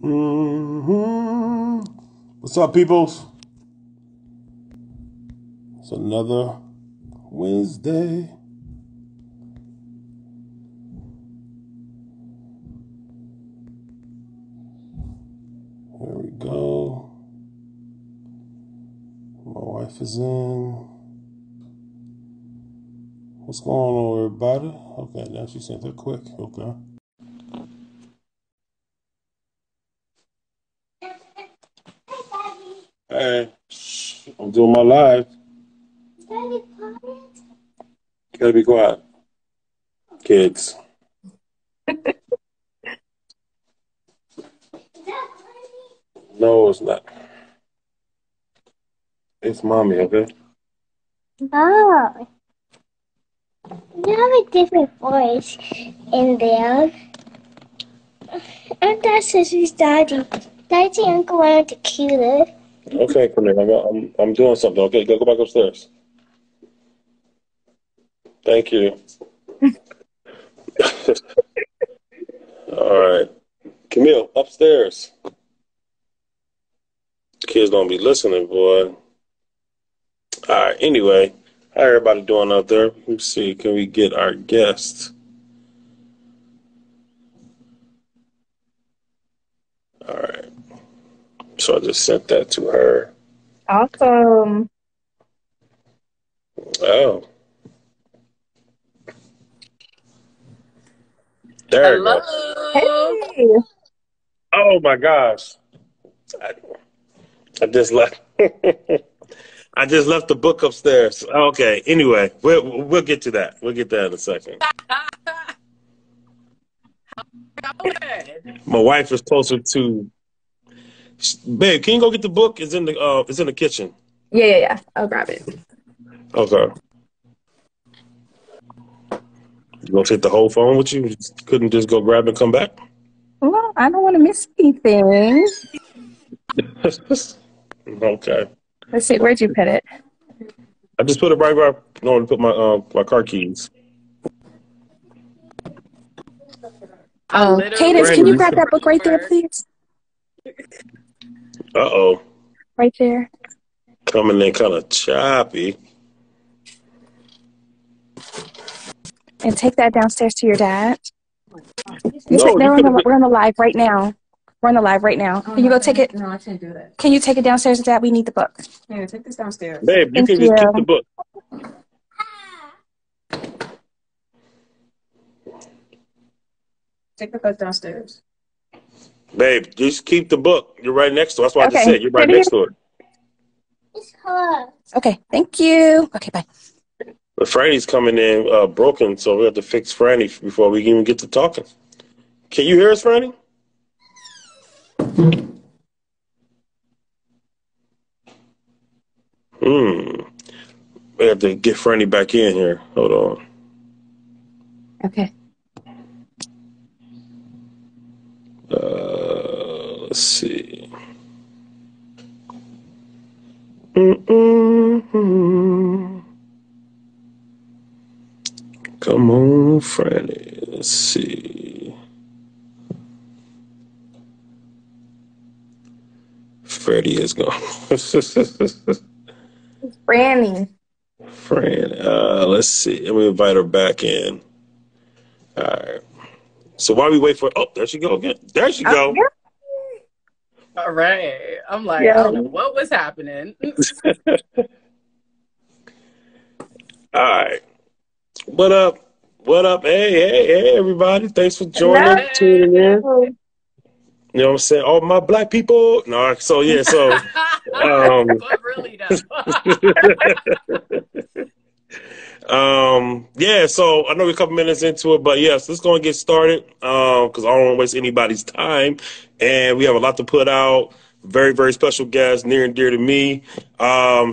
Mm-hmm. What's up, peoples? It's another Wednesday. Here we go. My wife is in. What's going on, everybody? Okay, now she sent that quick. Okay. Hey, I'm doing my live. You gotta be quiet. Kids. No, it's not. It's mommy, okay? Oh, you have a different voice in there. And that says his daddy. Daddy, I'm going to kill it. Okay, Franny, I'm doing something. Okay, go back upstairs. Thank you. All right. Camille, upstairs. Kids don't be listening, boy. All right, anyway. How everybody doing out there? Let's see. Can we get our guest? All right. So I just sent that to her. Awesome. Oh. There you go. Hey. Oh, my gosh. I just left. I just left the book upstairs. Okay. Anyway, we'll get to that. We'll get that in a second. My wife is closer to. Babe, can you go get the book? It's in the kitchen. Yeah. I'll grab it. Okay. You gonna take the whole phone with you? Couldn't just go grab and come back? Well, I don't want to miss anything. Okay. Let's see, where'd you put it? I just put it right where I normally put my car keys. Cadence, can you grab that book right there, please? Uh-oh. Right there. Coming in kind of choppy. And take that downstairs to your dad. No, we're on the live right now. We're on the live right now. Can you go take it? No, I can't do that. Can you take it downstairs, Dad? We need the book. Yeah, take this downstairs. Babe, you can just keep the book. Take the book downstairs. Babe, just keep the book. You're right next to it. That's why I just said you're right next to it. It's hard. Okay, thank you. Okay, bye. But Franny's coming in broken, so we have to fix Franny before we even get to talking. Can you hear us, Franny? We have to get Franny back in here. Hold on. Okay. Let's see. Come on, Franny. Let's see. Freddie is gone. Franny. Let's see. Let me invite her back in. All right. So while we wait for... Oh, there she go again. There she go. All right. I'm like, I don't know what was happening. All right. What up? What up? Hey, everybody. Thanks for joining, tuning in. You know what I'm saying? All my black people. No, so yeah, so But really yeah, so I know we're a couple minutes into it, but yes, let's go and get started. Because I don't want to waste anybody's time. And we have a lot to put out. Very, very special guest, near and dear to me.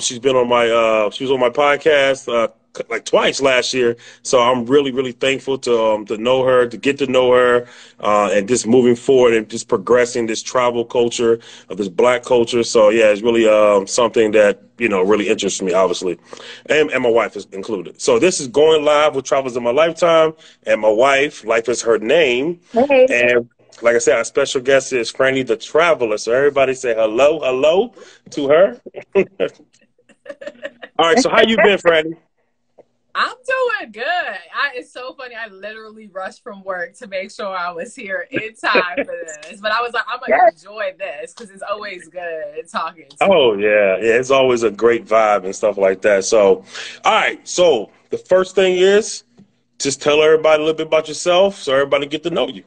She's been on she was on my podcast like twice last year. So I'm really, really thankful to know her, to get to know her, and just moving forward and just progressing this tribal culture of this black culture. So yeah, it's really something that, really interests me, obviously. And my wife is included. So this is going live with Travels in My Lifetime, and my wife, Life is her name. Hey. And Like I said, our special guest is Franny the Traveler. So everybody say hello, hello to her. All right, so how you been, Franny? I'm doing good. It's so funny. I literally rushed from work to make sure I was here in time for this. But I was like, I'm going to enjoy this because it's always good talking to you. Oh, yeah. Yeah, it's always a great vibe and stuff like that. So, all right. So the first thing is just tell everybody a little bit about yourself so everybody get to know you.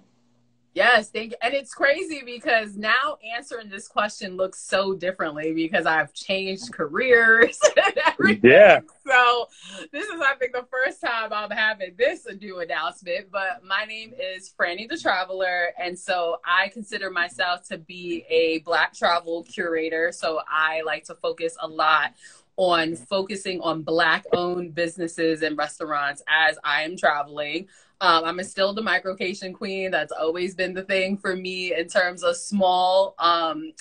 Yes, thank you. And it's crazy because now answering this question looks so differently because I've changed careers and everything. Yeah. So this is, I think, the first time I'm having this new announcement. But my name is Franny the Traveler. And so I consider myself to be a Black travel curator. So I like to focus a lot on focusing on Black-owned businesses and restaurants as I am traveling. I'm still the microcation queen. That's always been the thing for me in terms of small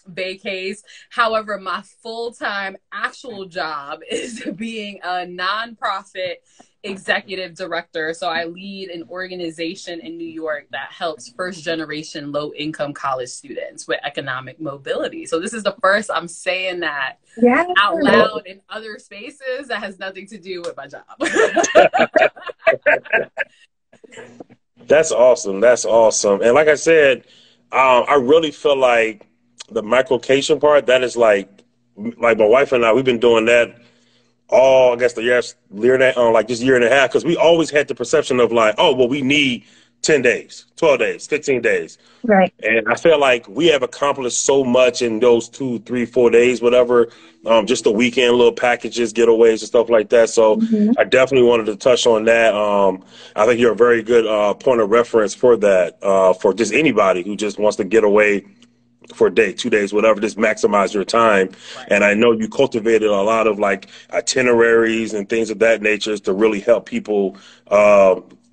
vacays. However, my full-time actual job is being a nonprofit executive director. So I lead an organization in New York that helps first-generation low-income college students with economic mobility. So this is the first I'm saying that out loud in other spaces that has nothing to do with my job. That's awesome. That's awesome. And like I said, I really feel like the microcation part, that is like my wife and I, we've been doing that all, I guess, the year like this year and a half, because we always had the perception of like, oh, well, we need 10 days, 12 days, 15 days. Right. And I feel like we have accomplished so much in those 2, 3, 4 days, whatever, just the weekend, little packages, getaways and stuff like that. So I definitely wanted to touch on that. I think you're a very good point of reference for that, for just anybody who just wants to get away for a day, 2 days, whatever, just maximize your time. Right. And I know you cultivated a lot of like itineraries and things of that nature to really help people,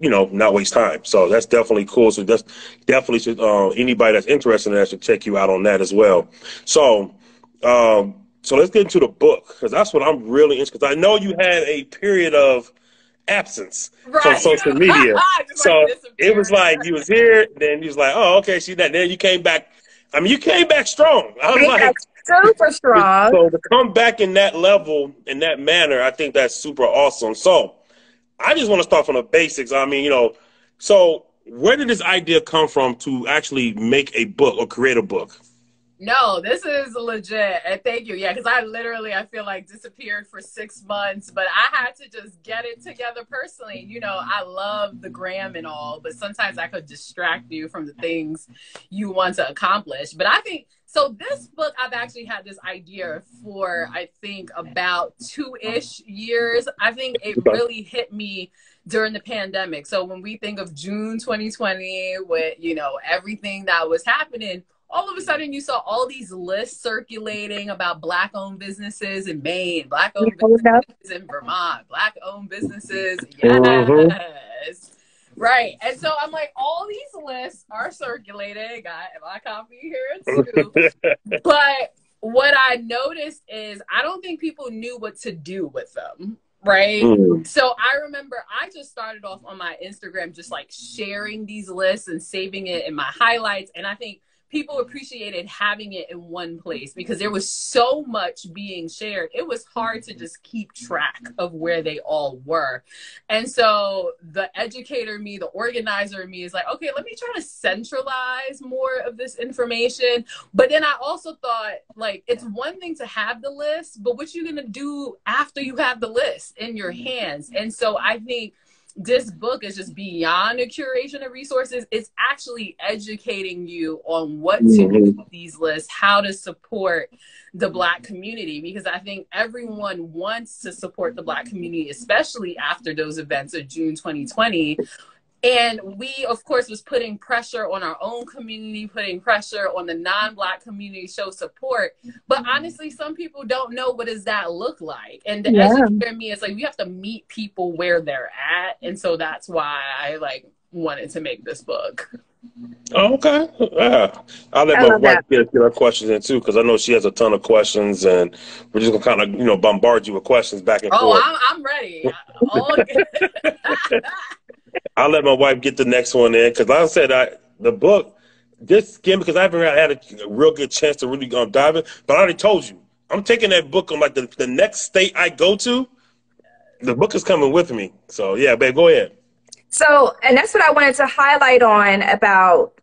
you know, not waste time. So that's definitely cool. So that's definitely should, anybody that's interested in that should check you out on that as well. So, so let's get into the book, because that's what I'm really interested, because I know you had a period of absence from social media. So it was like you was here, then you was like, oh, okay, see that. Then you came back. I mean, you came back strong. I was like, super strong. So to come back in that level, in that manner, I think that's super awesome. So I just want to start from the basics. I mean, you know, so where did this idea come from to actually make a book or create a book? No, this is legit. And thank you. Yeah, because I feel like disappeared for 6 months, but I had to just get it together personally. You know, I love the gram and all, but sometimes I could distract you from the things you want to accomplish. But I think, so this book, I've actually had this idea for, I think, about 2-ish years. I think it really hit me during the pandemic. So when we think of June 2020, with, you know, everything that was happening, all of a sudden you saw all these lists circulating about Black-owned businesses in Maine, Black-owned businesses in Vermont, Black-owned businesses. Yes. Right. And so I'm like, all these lists are circulating. Got my copy here too. But what I noticed is I don't think people knew what to do with them. Right. So I remember I just started off on my Instagram, just like sharing these lists and saving it in my highlights. And I think people appreciated having it in one place because there was so much being shared. It was hard to just keep track of where they all were. And so the educator me, the organizer me is like, okay, let me try to centralize more of this information. But then I also thought, like, it's one thing to have the list, but what you're going to do after you have the list in your hands. And so I think this book is just beyond a curation of resources. It's actually educating you on what to do with these lists, how to support the Black community, because I think everyone wants to support the Black community, especially after those events of June 2020. And we, of course, was putting pressure on our own community, putting pressure on the non-Black community to show support. But honestly, some people don't know what does that look like. And the educator me is like, you have to meet people where they're at. And so that's why I wanted to make this book. Oh, okay. Yeah. I'll let my wife get her questions in too, because I know she has a ton of questions, and we're just gonna kind of, bombard you with questions back and forth. Oh, I'm ready. I'll let my wife get the next one in, because like I said, the book, just skim because I haven't had a real good chance to really dive in. But I already told you, I'm taking that book on like the next state I go to. The book is coming with me. So yeah, babe, go ahead. So, and that's what I wanted to highlight on about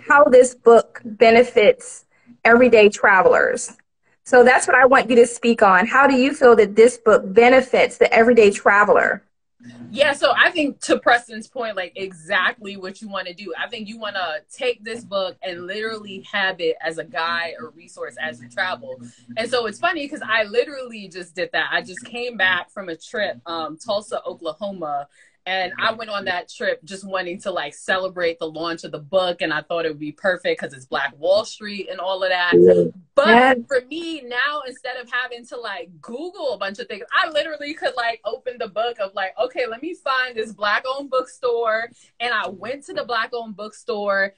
how this book benefits everyday travelers. So that's what I want you to speak on. How do you feel that this book benefits the everyday traveler? Yeah, so I think to Preston's point, like exactly what you want to do. I think you want to take this book and literally have it as a guide or resource as you travel. And so it's funny because I literally just did that. I just came back from a trip, Tulsa, Oklahoma. And I went on that trip just wanting to like celebrate the launch of the book. And I thought it would be perfect because it's Black Wall Street and all of that. Yeah. But for me now, instead of having to like Google a bunch of things, I literally could like open the book of like, okay, let me find this Black owned bookstore. And I went to the Black owned bookstore.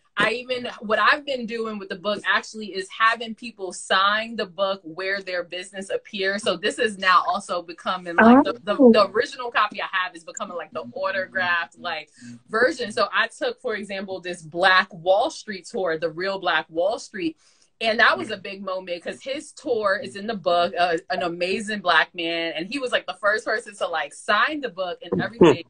What I've been doing with the book actually is having people sign the book where their business appears. So this is now also becoming like the original copy I have is becoming like the autographed like version. So I took, for example, this Black Wall Street tour, the real Black Wall Street. And that was a big moment because his tour is in the book, an amazing Black man. And he was like the first person to like sign the book and everything.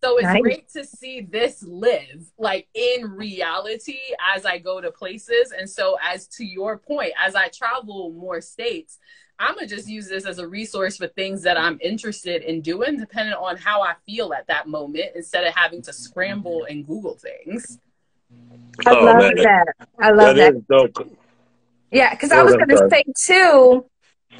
So it's great to see this live like in reality as I go to places. And so as to your point, as I travel more states, I'm going to just use this as a resource for things that I'm interested in doing, depending on how I feel at that moment, instead of having to scramble and Google things. I love that. I love that. Yeah, because I was going to say too,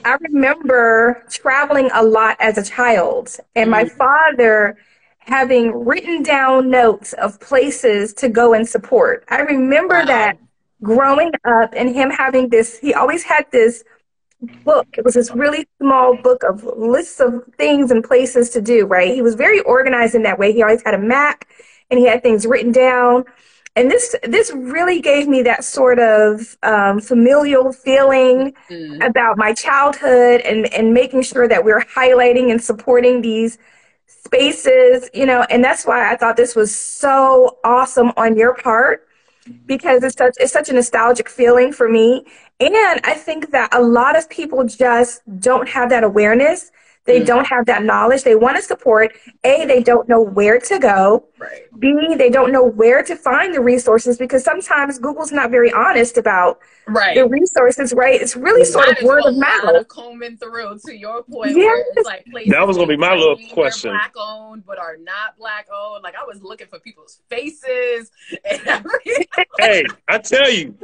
I remember traveling a lot as a child, and my father having written down notes of places to go and support. I remember that growing up and him having this, he always had this book. It was this really small book of lists of things and places to do, right? He was very organized in that way. He always had a map and he had things written down. And this really gave me that sort of familial feeling about my childhood and making sure that we're highlighting and supporting these spaces, you know, and that's why I thought this was so awesome on your part, because it's such a nostalgic feeling for me. And I think that a lot of people just don't have that awareness. They don't have that knowledge. They want to support. A, they don't know where to go. Right. B, they don't know where to find the resources because sometimes Google's not very honest about the resources, right? It's really sort of word of mouth. Combing through to your point, where it's like places that was going to be my little question. Black owned, but are not Black owned. Like I was looking for people's faces and everything. Hey, I tell you,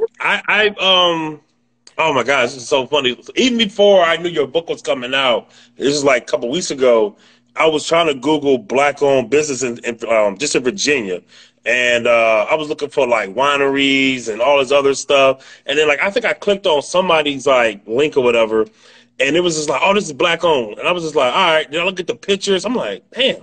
oh my gosh, this is so funny. Even before I knew your book was coming out, this is like a couple weeks ago, I was trying to Google Black-owned business in just in Virginia. And I was looking for like wineries and all this other stuff. And then like I think I clicked on somebody's like link or whatever. And it was just like, oh, this is Black-owned. And I was just like, all right. Then I look at the pictures. I'm like, damn,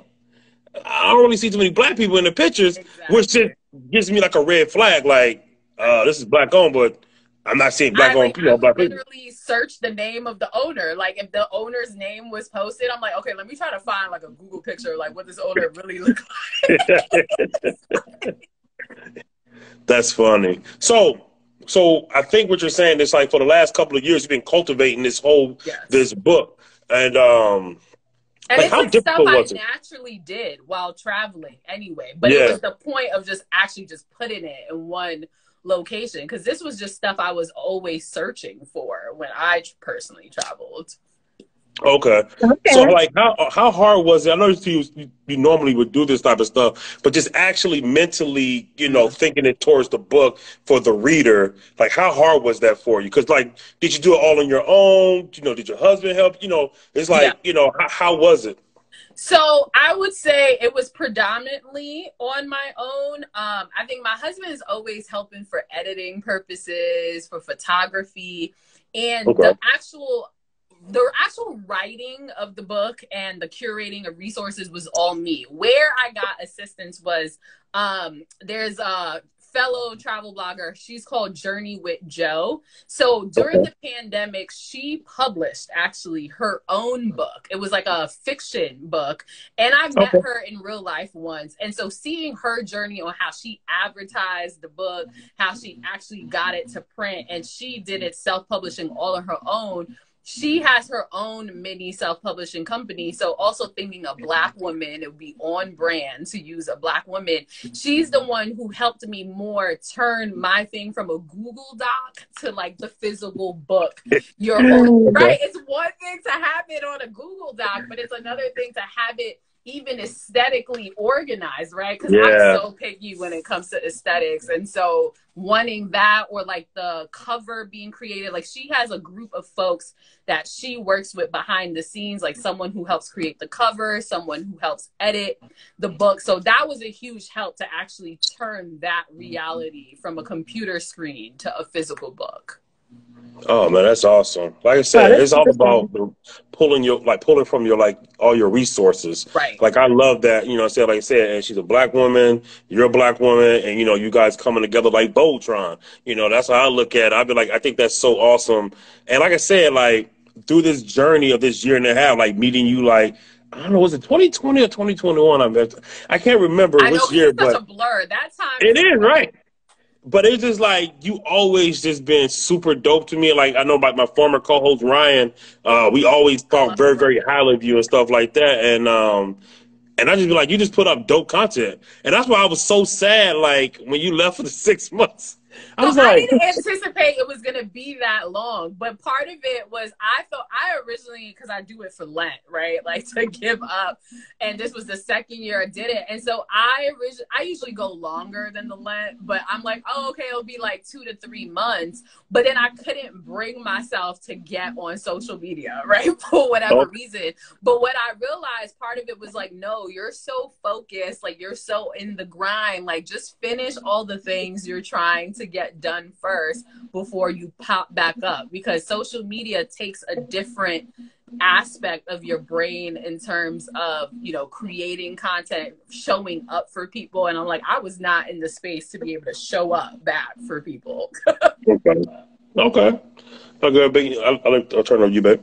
I don't really see too many Black people in the pictures, which just gives me like a red flag. Like, this is Black-owned, but I'm not seeing Black-owned people. I literally search the name of the owner. Like if the owner's name was posted, I'm like, okay, let me try to find like a Google picture, like what this owner really looks like. That's funny. So I think what you're saying is like for the last couple of years, you've been cultivating this this book, and like, how difficult was it? I naturally did while traveling anyway, but it was the point of just actually just putting it in one location, because this was just stuff I was always searching for when I personally traveled. Okay. So like how hard was it? I know you normally would do this type of stuff, but just actually mentally, you know, thinking it towards the book for the reader, like how hard was that for you? Because like, did you do it all on your own? You know, did your husband help? You know, it's like, you know, how was it? So I would say it was predominantly on my own. I think my husband is always helping for editing purposes, for photography, and the actual writing of the book and the curating of resources was all me. Where I got assistance was there's fellow travel blogger. She's called Journey with Joe. So during the pandemic, she published actually her own book. It was like a fiction book. And I met her in real life once. And so seeing her journey on how she advertised the book, how she actually got it to print, and she did it self-publishing all on her own. She has her own mini self-publishing company. So also thinking a Black woman, it would be on brand to use a Black woman. She's the one who helped me more turn my thing from a Google Doc to like the physical book. Your own, right? It's one thing to have it on a Google Doc, but it's another thing to have it even aesthetically organized, right? Because I'm so picky when it comes to aesthetics. And so wanting that, or like the cover being created, like she has a group of folks that she works with behind the scenes, like someone who helps create the cover, someone who helps edit the book. So that was a huge help to actually turn that reality from a computer screen to a physical book. Oh man, that's awesome. Like I said, it's all about pulling from your, like, all your resources. Right. Like I love that, you know, like I said, and she's a Black woman, you're a Black woman, and you know, you guys coming together like Voltron. You know, that's how I look at it. I'd be like, I think that's so awesome. And like I said, like through this journey of this year and a half, like meeting you, like, I don't know, was it 2020 or 2021? I can't remember which year, but such a blur. That time it is, right? But it's just like, you always just been super dope to me. Like, I know about my former co-host, Ryan, we always thought very, very highly of you and stuff like that. And I just be like, you just put up dope content. And that's why I was so sad, like, when you left for the 6 months. I didn't anticipate it was going to be that long, but part of it was I originally, because I do it for Lent, right? Like to give up. And this was the second year I did it. And so I usually go longer than the Lent, but I'm like, oh, okay, it'll be like 2 to 3 months. But then I couldn't bring myself to get on social media, right? For whatever reason. But what I realized, part of it was like, no, you're so focused, like you're so in the grind, like just finish all the things you're trying to get done first before you pop back up, because social media takes a different aspect of your brain in terms of, you know, creating content, showing up for people. And I'm like, I was not in the space to be able to show up back for people. Okay. I'll turn on you, babe.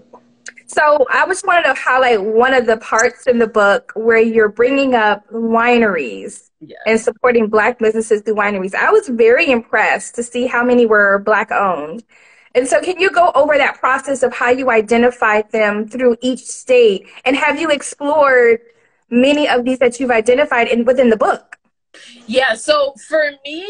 So I just wanted to highlight one of the parts in the book where you're bringing up wineries and supporting Black businesses through wineries. I was very impressed to see how many were Black owned. And so can you go over that process of how you identified them through each state? And have you explored many of these that you've identified within the book? Yeah, so for me,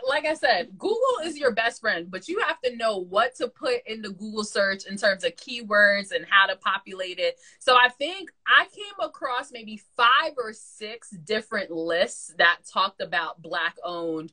like I said, Google is your best friend, but you have to know what to put in the Google search in terms of keywords and how to populate it. So I think I came across maybe 5 or 6 different lists that talked about Black owned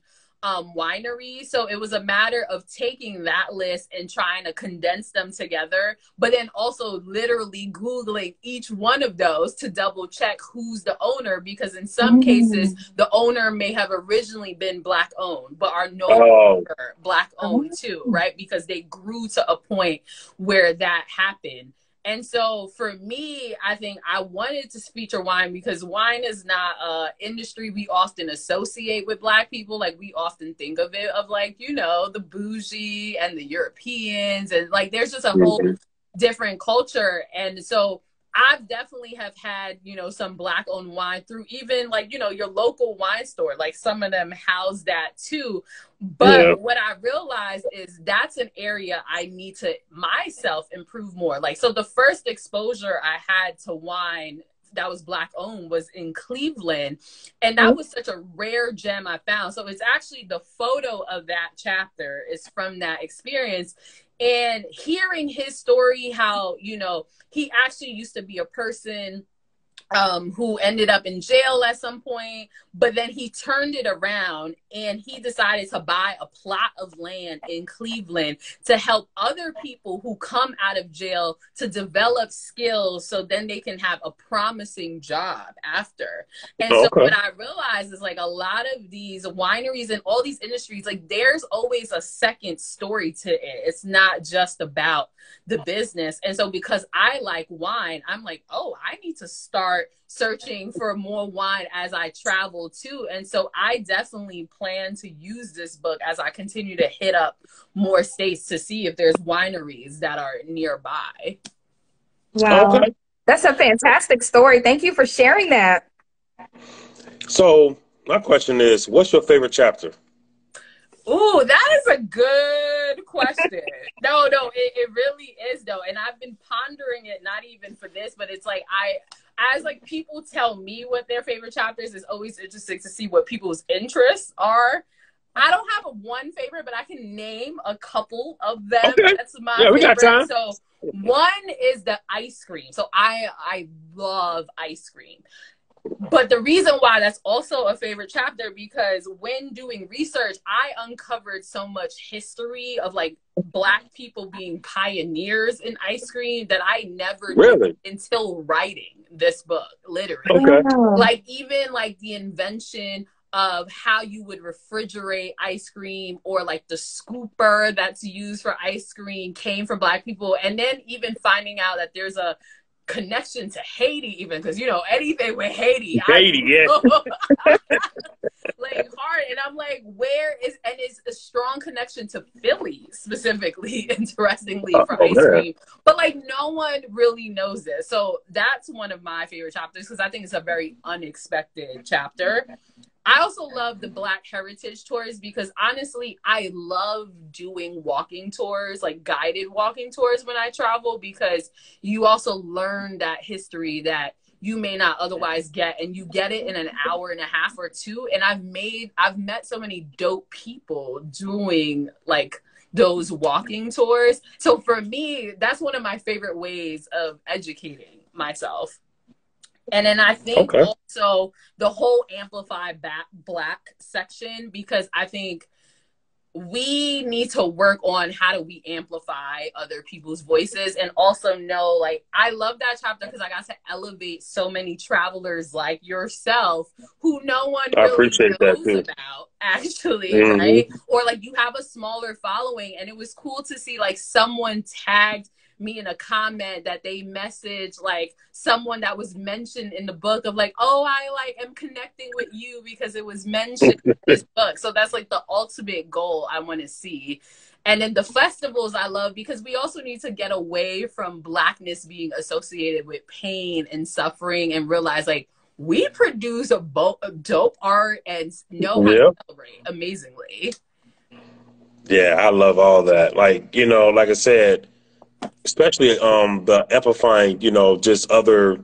wineries. So it was a matter of taking that list and trying to condense them together, but then also literally Googling each one of those to double check who's the owner, because in some cases the owner may have originally been Black owned but are no longer Black owned too, right? Because they grew to a point where that happened. And so for me, I think I wanted to feature wine because wine is not an industry we often associate with Black people. Like we often think of it of like, you know, the bougie and the Europeans, and like there's just a whole different culture. And so I've definitely have had, you know, some Black owned wine through even like, you know, your local wine store, like some of them house that too. But what I realized is that's an area I need to myself improve more. Like, so the first exposure I had to wine that was Black owned was in Cleveland. And that was such a rare gem I found. So it's actually the photo of that chapter is from that experience. And hearing his story, how, you know, he actually used to be a person who ended up in jail at some point, but then he turned it around and he decided to buy a plot of land in Cleveland to help other people who come out of jail to develop skills so then they can have a promising job after. And so what I realized is like a lot of these wineries and all these industries, like there's always a second story to it. It's not just about the business. And so because I like wine, I'm like, oh, I need to start start searching for more wine as I travel too. And so I definitely plan to use this book as I continue to hit up more states to see if there's wineries that are nearby. Wow. Okay. That's a fantastic story. Thank you for sharing that. So my question is, what's your favorite chapter? Ooh, that is a good question. No, it really is though. And I've been pondering it, not even for this, but it's like as like people tell me what their favorite chapters, it's always interesting to see what people's interests are. I don't have a one favorite, but I can name a couple of them. Okay. That's my favorite. We got time. So one is the ice cream. So I love ice cream. But the reason why that's also a favorite chapter, because when doing research, I uncovered so much history of like Black people being pioneers in ice cream that I never knew until writing this book, literally. Okay. Like even like the invention of how you would refrigerate ice cream, or like the scooper that's used for ice cream came from Black people. And then even finding out that there's a connection to Haiti, even, because you know anything with Haiti, yeah. like hard. And I'm like, where is, and it's a strong connection to Philly specifically, interestingly, for ice cream. But like no one really knows this. So that's one of my favorite chapters because I think it's a very unexpected chapter. I also love the Black Heritage tours because honestly, I love doing walking tours, like guided walking tours when I travel, because you also learn that history that you may not otherwise get, and you get it in an hour and a half or two. And I've met so many dope people doing like those walking tours. So for me, that's one of my favorite ways of educating myself. And then I think also the whole Amplify Black section, because I think we need to work on how do we amplify other people's voices, and also know, like, I love that chapter because I got to elevate so many travelers like yourself who no one really knows about, actually, right? Or like you have a smaller following, and it was cool to see like someone tagged me in a comment that they messaged like someone that was mentioned in the book of like, oh, I like am connecting with you because it was mentioned in this book. So that's like the ultimate goal I want to see. And then the festivals I love because we also need to get away from Blackness being associated with pain and suffering, and realize like we produce a dope art and know how to celebrate amazingly. Yeah, I love all that. Like, you know, like I said, especially the amplifying, you know, just other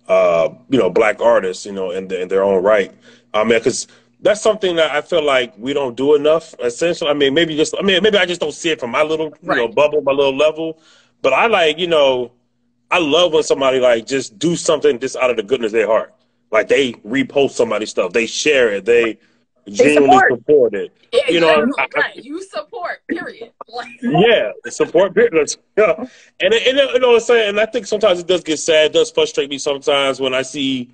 you know, Black artists, you know, in their own right. I mean, because that's something that I feel like we don't do enough. Essentially, I mean, maybe I just don't see it from my little you know bubble, my little level. But I like, you know, I love when somebody like just do something just out of the goodness of their heart. Like they repost somebody's stuff, they share it, they genuinely support it. Yeah, you know, you support, period. Support, period. Yeah. And you know what I'm saying? And I think sometimes it does get sad, it does frustrate me sometimes when I see,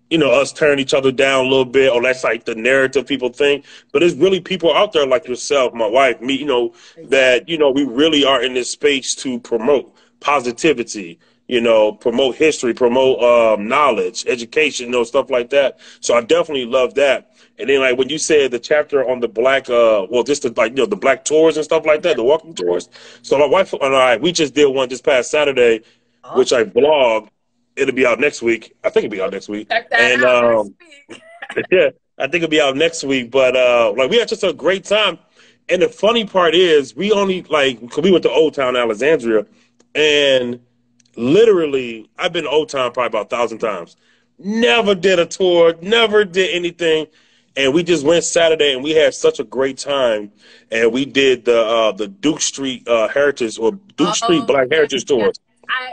you know, us turn each other down a little bit, or that's like the narrative people think. But there's really people out there like yourself, my wife, me, you know, that, you know, we really are in this space to promote positivity, you know, promote history, promote knowledge, education, you know, stuff like that. So I definitely love that. And then like when you said the chapter on the Black, just the, like, you know, the Black tours and stuff like that, the walking tours. So my wife and I, we just did one this past Saturday, which I vlogged. It'll be out next week. I think it'll be out next week. Check that out next week. Yeah, I think it'll be out next week. But like we had just a great time. And the funny part is we only like, cause we went to Old Town Alexandria, and literally I've been to Old Town probably about 1,000 times. Never did a tour, never did anything. And we just went Saturday, and we had such a great time. And we did the Duke Street Heritage, or Duke Street Black Heritage tour.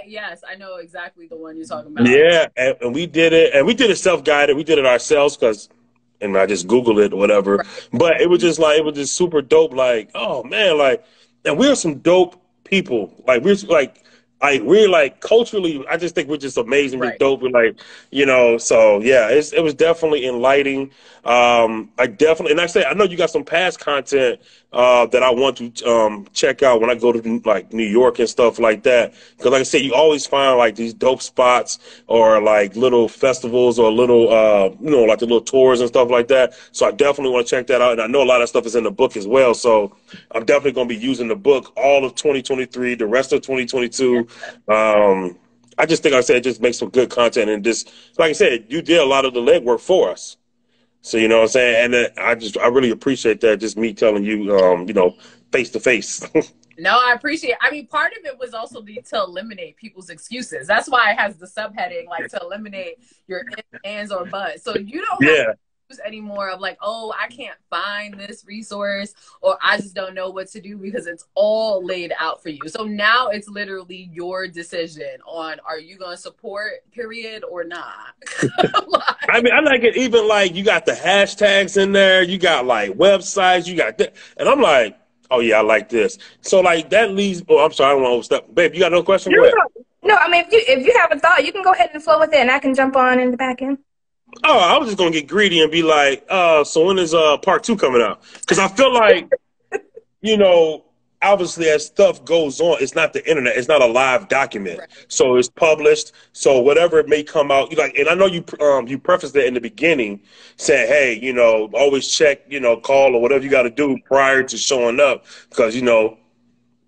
Yes, I know exactly the one you're talking about. Yeah, and we did it, and we did it self-guided. We did it ourselves because, and I just Googled it or whatever. Right. But it was just like, it was just super dope. Like, oh man, like, and we're some dope people. Like we're like culturally, I just think we're just amazingly dope. We're like, you know, so yeah, it was definitely enlightening. I definitely, and I know you got some past content that I want to check out when I go to like New York and stuff like that. Because like I said, you always find like these dope spots or like little festivals or little, like the little tours and stuff like that. So I definitely want to check that out. And I know a lot of stuff is in the book as well. So I'm definitely going to be using the book all of 2023, the rest of 2022. I just think, like I said, just make some good content. And just, like I said, you did a lot of the legwork for us. So, you know what I'm saying? And I really appreciate that. Just me telling you, face to face. No, I appreciate it. I mean, part of it was also to eliminate people's excuses. That's why it has the subheading, like to eliminate your ifs, ands, or buts. So you don't have to use anymore of like, oh, I can't find this resource, or I just don't know what to do, because it's all laid out for you. So now it's literally your decision on, are you going to support Period or not? I mean, I like it. Even like you got the hashtags in there, you got like websites, you got that, and I'm like, oh yeah, I like this. So like that leaves. Oh, I'm sorry, I don't want to overstep. Babe, you got no question? No, I mean, if you have a thought, you can go ahead and flow with it, and I can jump on in the back end. Oh, I was just gonna get greedy and be like, so when is part 2 coming out? Because I feel like, obviously as stuff goes on, it's not the internet, it's not a live document, right. So it's published. So whatever it may come out, and I know you prefaced that in the beginning, saying, hey, always check, call or whatever you got to do prior to showing up, because I ain't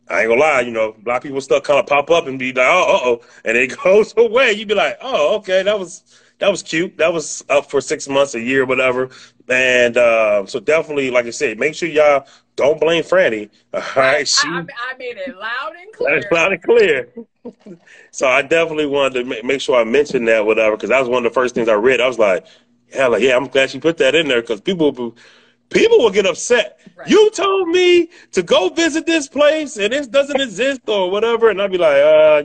gonna lie, a lot of people stuff kind of pop up and be like, oh, and it goes away. You'd be like, oh, okay, that was cute. That was up for 6 months, a year, whatever. And so definitely, like I said, make sure y'all don't blame Franny. All right, I made it loud and clear. Loud and clear. So I definitely wanted to make sure I mentioned that, whatever, because that was one of the first things I read. I was like, yeah, I'm glad she put that in there, because people will get upset. Right. You told me to go visit this place and this doesn't exist or whatever. And I'd be like,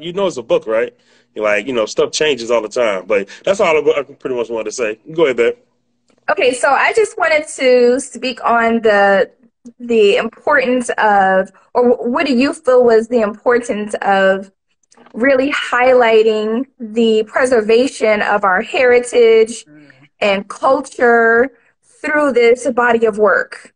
it's a book, right? You're like, stuff changes all the time. But that's all I pretty much wanted to say. Go ahead, babe. Okay, so I just wanted to speak on the importance of, or what do you feel was the importance of really highlighting the preservation of our heritage and culture through this body of work?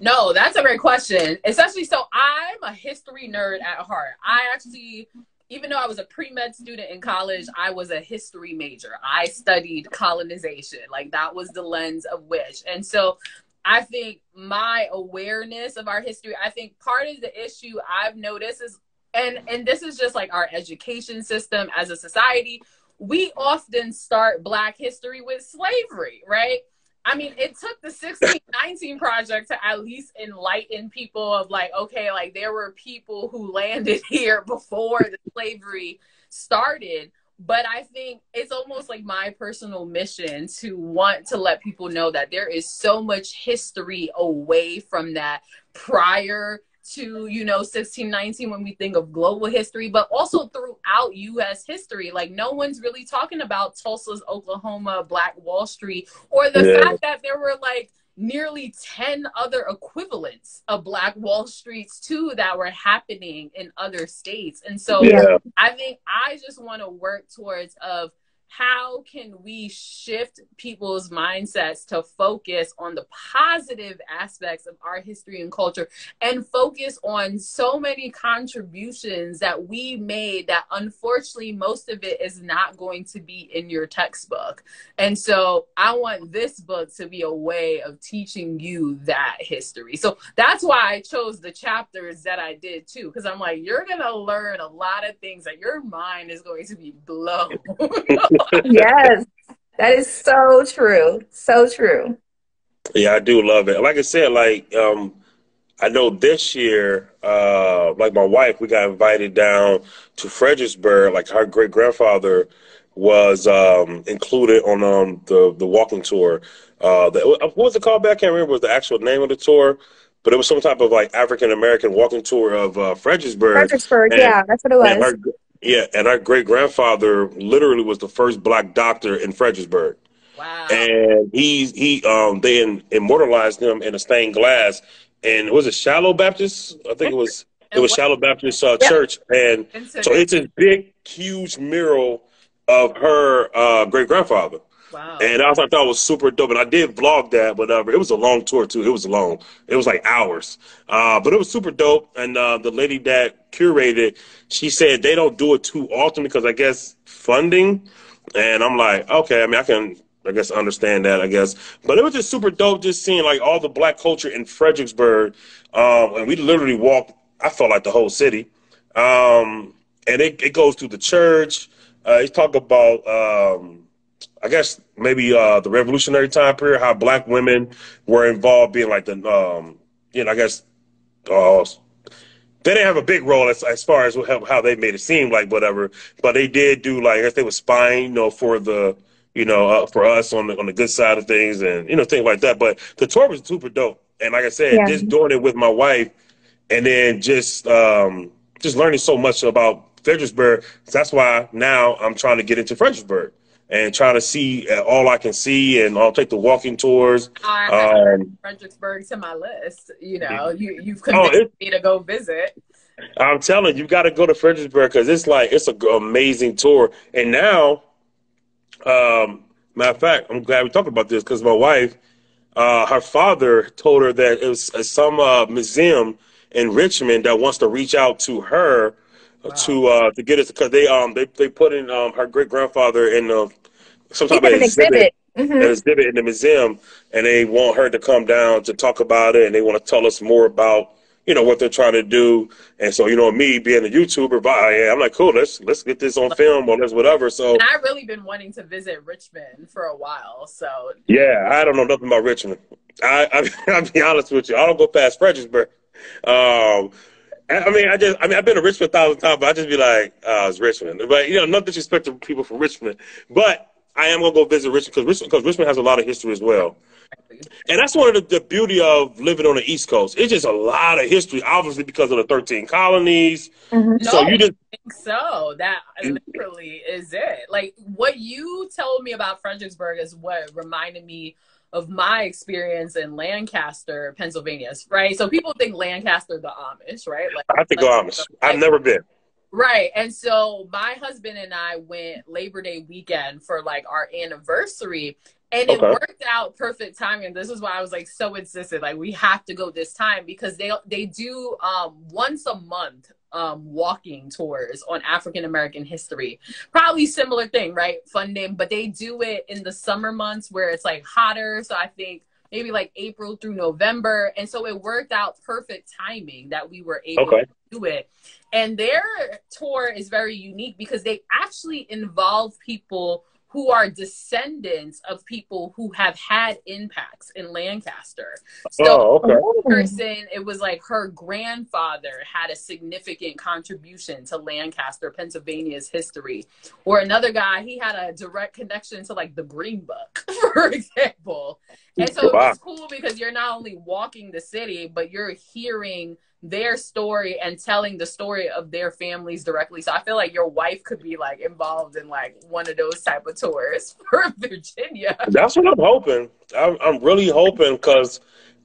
No, that's a great question. Especially, so I'm a history nerd at heart. I actually, even though I was a pre-med student in college, I was a history major. I studied colonization. Like, that was the lens of which. And so I think my awareness of our history, I think part of the issue I've noticed is, and this is just like our education system as a society, we often start Black history with slavery, right? I mean, it took the 1619 Project to at least enlighten people of like, okay, like there were people who landed here before the slavery started. But I think it's almost like my personal mission to want to let people know that there is so much history away from that prior to, 1619 when we think of global history, but also throughout U.S. history. Like, no one's really talking about Tulsa's Oklahoma, Black Wall Street, or the fact that there were like nearly 10 other equivalents of Black Wall Streets too that were happening in other states. And so I think I just want to work towards how can we shift people's mindsets to focus on the positive aspects of our history and culture, and focus on so many contributions that we made that unfortunately most of it is not going to be in your textbook. And so I want this book to be a way of teaching you that history. So that's why I chose the chapters that I did too, because I'm like, you're going to learn a lot of things that your mind is going to be blown. Yes, that is so true. So true. Yeah, I do love it. Like I said, I know this year, like my wife, we got invited down to Fredericksburg. Like her great grandfather was included on the walking tour. What was it called back? I can't remember what was the actual name of the tour, but it was some type of like African American walking tour of Fredericksburg. Fredericksburg, yeah, that's what it was. And our great grandfather literally was the first Black doctor in Fredericksburg. Wow. And they immortalized him in a stained glass. And was it Shallow Baptist? I think it was Shallow Baptist Church. And so it's a big, huge mural of her great grandfather. Wow. And I thought that was super dope. And I did vlog that, but it was a long tour too. It was long. It was like hours. But it was super dope. And the lady that curated, she said they don't do it too often because I guess funding. And I'm like, okay, I mean, I guess understand that, I guess. But it was just super dope just seeing like all the black culture in Fredericksburg. And we literally walked, I felt like the whole city. And it goes through the church. It's talk about, I guess maybe the revolutionary time period, how black women were involved being like the, I guess they didn't have a big role as far as how they made it seem like whatever, but they did do like, I guess they were spying, for the, for us on the good side of things and, things like that. But the tour was super dope. And like I said, just doing it with my wife and then just learning so much about Fredericksburg. That's why now I'm trying to get into Fredericksburg and trying to see all I can see, and I'll take the walking tours. I have Fredericksburg to my list. You've convinced me to go visit. I'm telling you, got to go to Fredericksburg because it's an amazing tour. And now, matter of fact, I'm glad we talked about this because my wife, her father told her that it was some museum in Richmond that wants to reach out to her. Wow. To get it, because they put in her great grandfather in some type of exhibit in the museum, and they want her to come down to talk about it, and they want to tell us more about what they're trying to do. And so me being a YouTuber, I'm like, cool, let's get this on film or let's whatever. So and I've really been wanting to visit Richmond for a while. So yeah, I don't know nothing about Richmond. I'll be honest with you, I don't go past Fredericksburg. I've been to Richmond 1,000 times, but I just be like, it's Richmond. But, no disrespect to people from Richmond. But I am going to go visit Richmond because Richmond has a lot of history as well. And that's one of the beauty of living on the East Coast. It's just a lot of history, obviously, because of the 13 colonies. Mm-hmm. So I think so. That literally is it. Like, what you told me about Fredericksburg is what reminded me of my experience in Lancaster, Pennsylvania, right? So people think Lancaster, the Amish, right? I think Amish. I've never been. Right. And so my husband and I went Labor Day weekend for like our anniversary, and it worked out perfect timing. This is why I was like so insistent, like we have to go this time, because they do once a month walking tours on African American history. Probably similar thing, right? Funding, but they do it in the summer months where it's like hotter. So I think maybe like April through November. And so it worked out perfect timing that we were able to do it. And their tour is very unique because they actually involve people who are descendants of people who have had impacts in Lancaster. So one person, it was like her grandfather had a significant contribution to Lancaster, Pennsylvania's history. Or another guy, he had a direct connection to like the Greenbook, for example. And so it was cool because you're not only walking the city, but you're hearing their story and telling the story of their families directly. So I feel like your wife could be like involved in like one of those type of tours for Virginia. That's what I'm hoping. I'm really hoping, because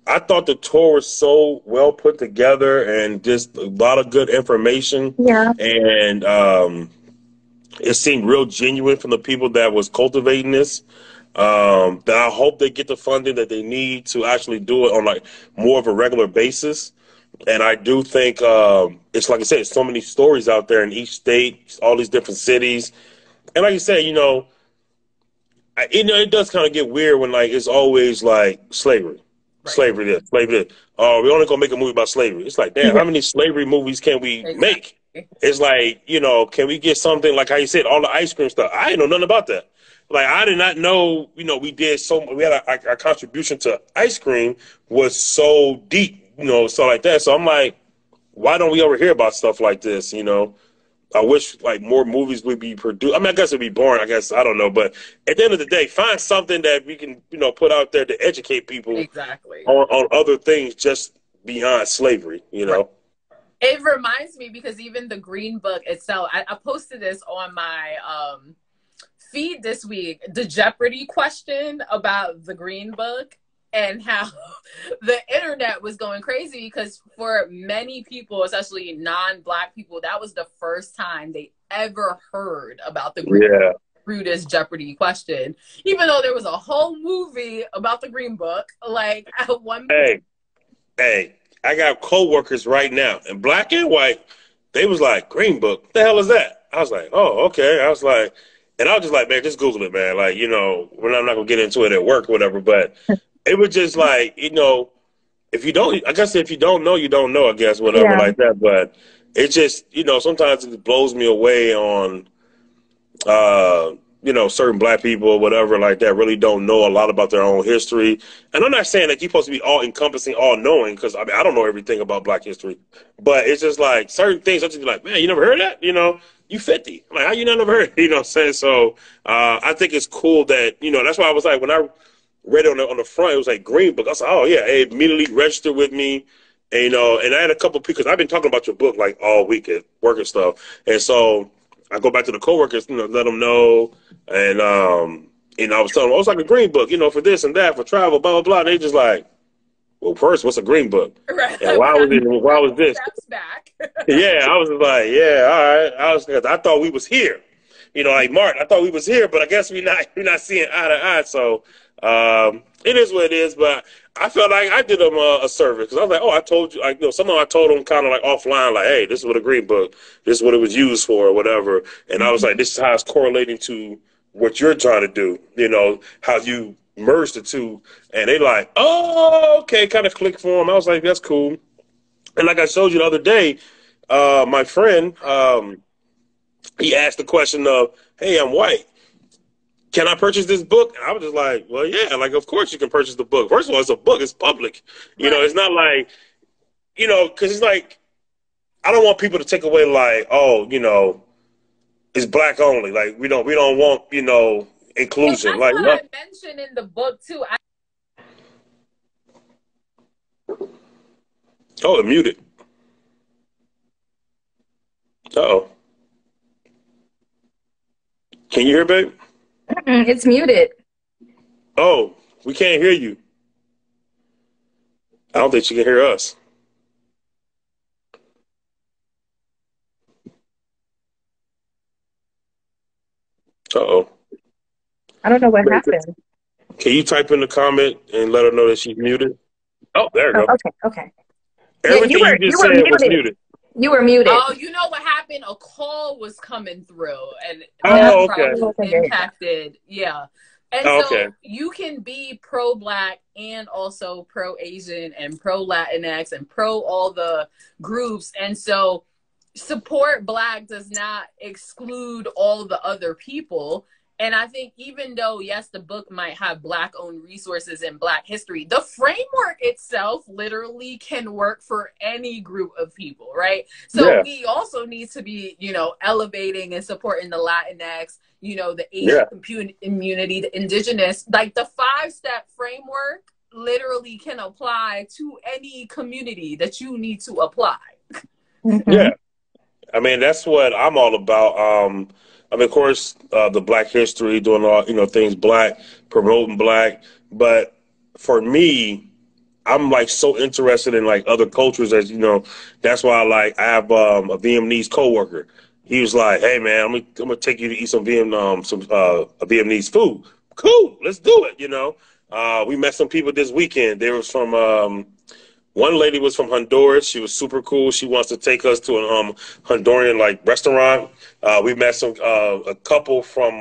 I thought the tour was so well put together and just a lot of good information. Yeah. And it seemed real genuine from the people that was cultivating this. That I hope they get the funding that they need to actually do it on like more of a regular basis. And I do think it's like I said, so many stories out there in each state, all these different cities. And like you said, it does kind of get weird when like it's always like slavery, slavery this, slavery this. Oh, we're only gonna make a movie about slavery. It's like, damn, how many slavery movies can we make? It's like, can we get something like how you said, all the ice cream stuff? I didn't know nothing about that. Like, I did not know, we did we had our contribution to ice cream was so deep. Stuff like that. So I'm like, why don't we ever hear about stuff like this? I wish like more movies would be produced. I mean, I guess it'd be boring. I guess, I don't know. But at the end of the day, find something that we can, put out there to educate people on other things just beyond slavery, Right. It reminds me, because even the Greenbook itself, I posted this on my feed this week, the Jeopardy question about the Greenbook. And how the internet was going crazy, because for many people, especially non-Black people, that was the first time they ever heard about the Greenbook. through this Jeopardy question, even though there was a whole movie about the Green Book. Like at one. Hey, I got coworkers right now, and black and white. They was like, Green Book, what the hell is that? I was like, oh, okay. I was like, and I was just like, man, just Google it, man. Like, you know, I'm not gonna get into it at work or whatever, but it was just like, you know, if you don't, I guess if you don't know, you don't know, I guess, whatever like that. But it just, you know, sometimes it blows me away on, you know, certain black people or whatever like that really don't know a lot about their own history. And I'm not saying that you're supposed to be all encompassing, all knowing, because I mean, I don't know everything about black history, but it's just like certain things. I'll just be like, man, you never heard that? You know, you 50. I'm like, how you never heard? You know what I'm saying? So I think it's cool that, you know, that's why I was like, when I read it on the front, it was like Green Book. I was like, oh yeah, it immediately registered with me. And, you know, and I had a couple of people, because I've been talking about your book like all week at work and stuff. And so I go back to the coworkers, you know, let them know. And, you know, I was telling them, oh, it's like a Green Book, you know, for this and that, for travel, blah, blah, blah. And they just like, well, first, what's a Green Book? Right. And why was this? Steps back. Yeah, I was like, yeah, all right. I thought we was here. You know, like Mark, I thought we was here, but I guess we're not seeing eye to eye. So it is what it is. But I felt like I did them a service, because I was like, oh, I told you, like, you know, somehow I told them kind of like offline, like, hey, this is what a Green Book, this is what it was used for, or whatever. And I was like, this is how it's correlating to what you're trying to do. You know, how you merge the two. And they like, oh, okay, kind of click for them. I was like, that's cool. And like I showed you the other day, my friend, he asked the question of, hey, I'm white. Can I purchase this book? And I was just like, well, yeah, like, of course you can purchase the book. First of all, it's a book. It's public. You know, it's not like, you know, because it's like, I don't want people to take away like, oh, you know, it's black only. Like, we don't want, you know, inclusion. Well, that's like what I mentioned in the book, too. Oh, they're muted. Uh-oh. Can you hear, babe? It's muted. Oh, we can't hear you. I don't think she can hear us. Uh-oh. I don't know what happened. Can you type in the comment and let her know that she's muted? Oh, there we go. Okay. Everything you just said was muted. You were muted. Oh, you know what happened? A call was coming through, and that probably impacted. Yeah. And so you can be pro-Black and also pro-Asian and pro-Latinx and pro all the groups. And so support Black does not exclude all the other people. And I think even though, yes, the book might have Black-owned resources and Black history, the framework itself literally can work for any group of people, right? So we also need to be, you know, elevating and supporting the Latinx, you know, the Asian community, the indigenous. Like the 5-step framework literally can apply to any community that you need to apply. Yeah. I mean, that's what I'm all about. I mean, of course, the Black history, doing all, you know, things Black, promoting Black. But for me, I'm like so interested in like other cultures, as you know. That's why I have a Vietnamese coworker. He was like, "Hey man, I'm gonna take you to eat some Vietnamese food." Cool, let's do it. You know, we met some people this weekend. They was from one lady was from Honduras. She was super cool. She wants to take us to a Honduran like restaurant. We met a couple from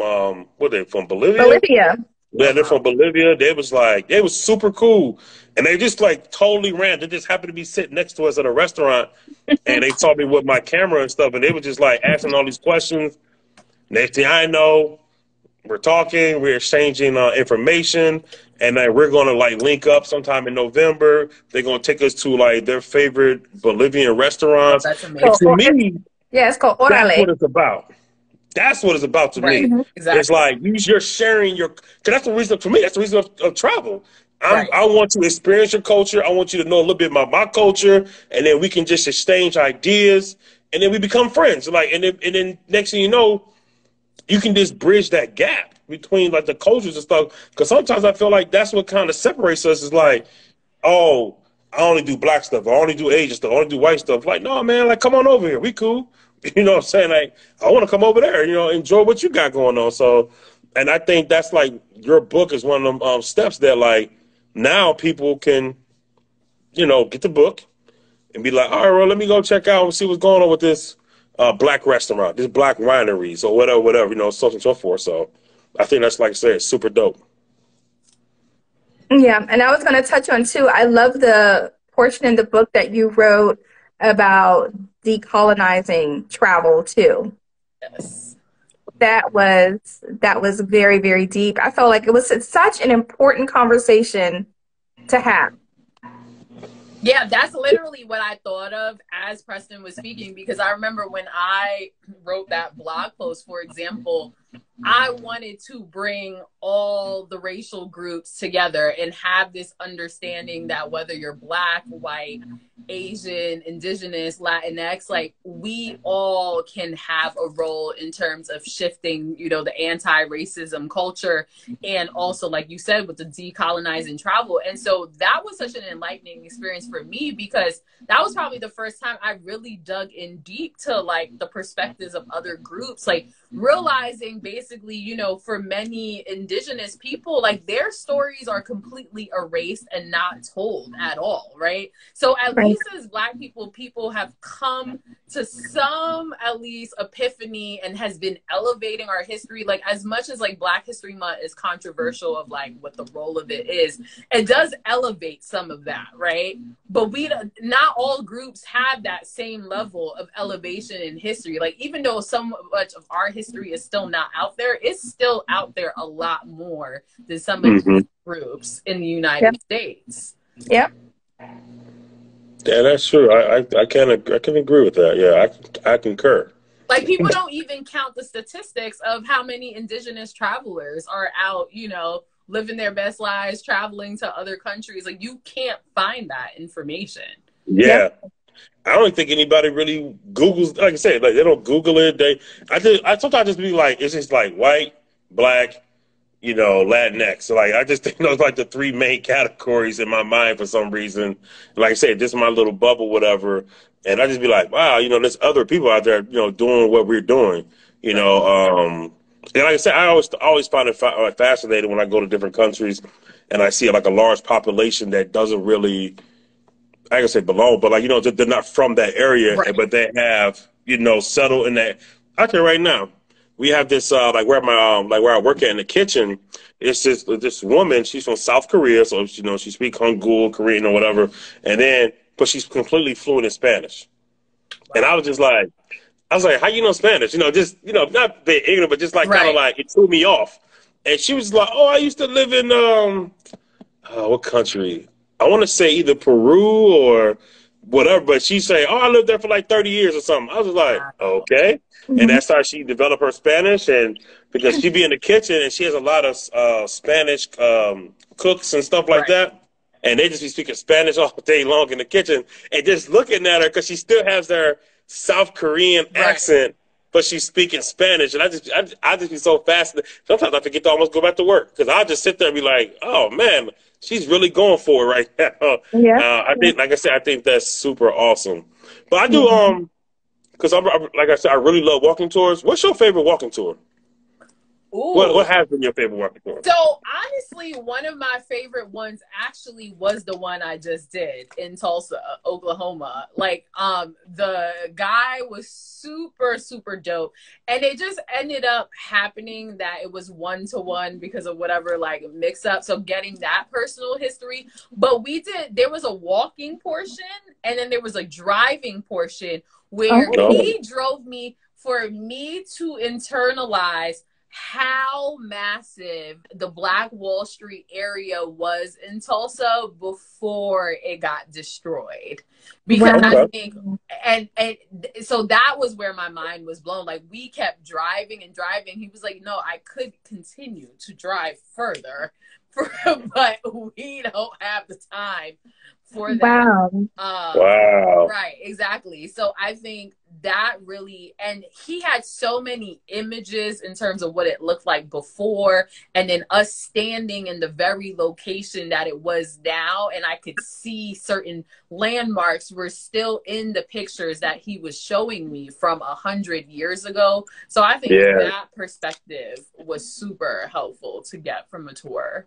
what are they from Bolivia? Bolivia. Yeah, they're from Bolivia. They was super cool, and they just like totally ran. They just happened to be sitting next to us at a restaurant, and they saw me with my camera and stuff, and they were just like asking all these questions. Next thing I know, we're talking, we're exchanging information, and then we're gonna like link up sometime in November. They're gonna take us to like their favorite Bolivian restaurants. Oh, that's amazing. To me, it's called Orale. That's what it's about. That's what it's about to me. Exactly. It's like you're sharing your. Cause that's the reason for me. That's the reason of travel. I want to experience your culture. I want you to know a little bit about my culture, and then we can just exchange ideas, and then we become friends. Like, and then next thing you know, you can just bridge that gap between like the cultures and stuff. Because sometimes I feel like that's what kind of separates us. Is like, oh, I only do Black stuff. I only do Asian stuff. I only do white stuff. Like, no, man. Like, come on over here. We cool. You know what I'm saying? Like, I want to come over there, you know, enjoy what you got going on. So, and I think that's like your book is one of them steps that like now people can, you know, get the book and be like, all right, well, let me go check out and see what's going on with this black restaurant, this black wineries or whatever, you know, so on and so forth. So I think that's, like I said, super dope. Yeah, and I was going to touch on too, I love the portion in the book that you wrote about decolonizing travel too. Yes. That was very, very deep. I felt like it was such an important conversation to have. Yeah, that's literally what I thought of as Preston was speaking, because I remember when I wrote that blog post, for example, I wanted to bring all the racial groups together and have this understanding that whether you're Black, white, Asian, Indigenous, Latinx, like we all can have a role in terms of shifting, you know, the anti-racism culture. And also, like you said, with the decolonizing travel. And so that was such an enlightening experience for me, because that was probably the first time I really dug in deep to like the perspectives of other groups, like realizing basically, you know, for many Indigenous people, like their stories are completely erased and not told at all, right? So at least as Black people, people have come to some, at least, epiphany and has been elevating our history. Like as much as like Black History Month is controversial of like what the role of it is, it does elevate some of that, right? But not all groups have that same level of elevation in history. Like even though so much of our history is still not out there, it's still out there a lot more than some of these groups in the United States. Yep. Yeah, that's true. I can agree with that. Yeah, I concur. Like people don't even count the statistics of how many Indigenous travelers are out, you know, living their best lives, traveling to other countries. Like you can't find that information. Yeah. I don't think anybody really Googles, like I said, like they don't Google it. I sometimes just be like, it's just like white, Black, you know, Latinx. So like I just think those like the three main categories in my mind for some reason. Like I said, this is my little bubble, whatever. And I just be like, wow, you know, there's other people out there, you know, doing what we're doing. You know, and like I said, I always find it fascinating when I go to different countries and I see like a large population that doesn't really, I can say belong, but like, you know, they're not from that area, but they have, you know, settled in that. I tell you right now, we have this, like where where I work at in the kitchen, it's this woman, she's from South Korea. So, you know, she speaks Hangul, Korean or whatever. But she's completely fluent in Spanish. And I was like, how you know Spanish? You know, just, you know, not being ignorant, but just like kind of like, it threw me off. And she was like, oh, I used to live in, what country? I want to say either Peru or whatever, but she say, oh, I lived there for like 30 years or something. I was like, okay. And that's how she developed her Spanish. And because she be in the kitchen and she has a lot of Spanish cooks and stuff like that. And they just be speaking Spanish all day long in the kitchen and just looking at her because she still has their South Korean accent, but she's speaking Spanish. And I just be so fascinated. Sometimes I forget to almost go back to work because I'll just sit there and be like, oh, man, she's really going for it right now. I think, like I said, I think that's super awesome. But I do, because like I said, I really love walking tours. What's your favorite walking tour? Ooh. What has been your favorite walking tour? So honestly, one of my favorite ones actually was the one I just did in Tulsa, Oklahoma. Like, the guy was super, super dope. And it just ended up happening that it was 1-to-1 because of whatever, like, mix up. So getting that personal history. But there was a walking portion and then there was a driving portion where he drove me for me to internalize how massive the Black Wall Street area was in Tulsa before it got destroyed. Because I think, and so that was where my mind was blown. Like we kept driving and driving. He was like, no, I could continue to drive further, but we don't have the time for them. Wow. Wow. Right, exactly. So I think that really, and he had so many images in terms of what it looked like before, and then us standing in the very location that it was now, and I could see certain landmarks were still in the pictures that he was showing me from 100 years ago. So I think that perspective was super helpful to get from a tour.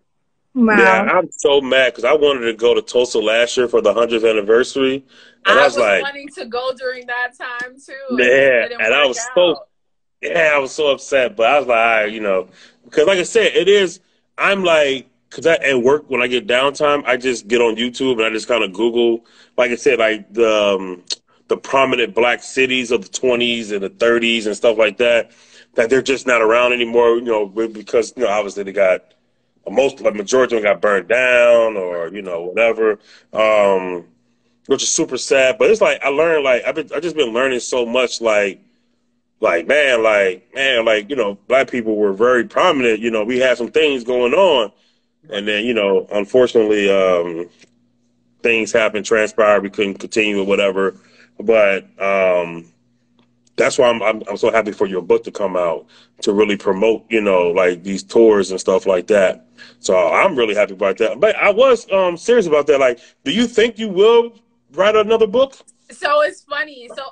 Wow. Yeah, I'm so mad because I wanted to go to Tulsa last year for the 100th anniversary. And I was like, wanting to go during that time too. Yeah, and I was I was so upset. But I was like, all right, you know, because like I said, it is, I'm like, because at work, when I get downtime, I just get on YouTube and I just kind of Google, like I said, like the prominent black cities of the 20s and the 30s and stuff like that they're just not around anymore, you know, because, you know, obviously they got, majority of them got burned down or, you know, whatever, which is super sad. But it's like I learned, like I just been learning so much, like man, you know, black people were very prominent. You know, we had some things going on, and then, you know, unfortunately, things happened, transpired. We couldn't continue or whatever. But that's why I'm so happy for your book to come out to really promote, you know, like these tours and stuff like that. So I'm really happy about that. But I was serious about that. Like, do you think you will write another book? So it's funny. So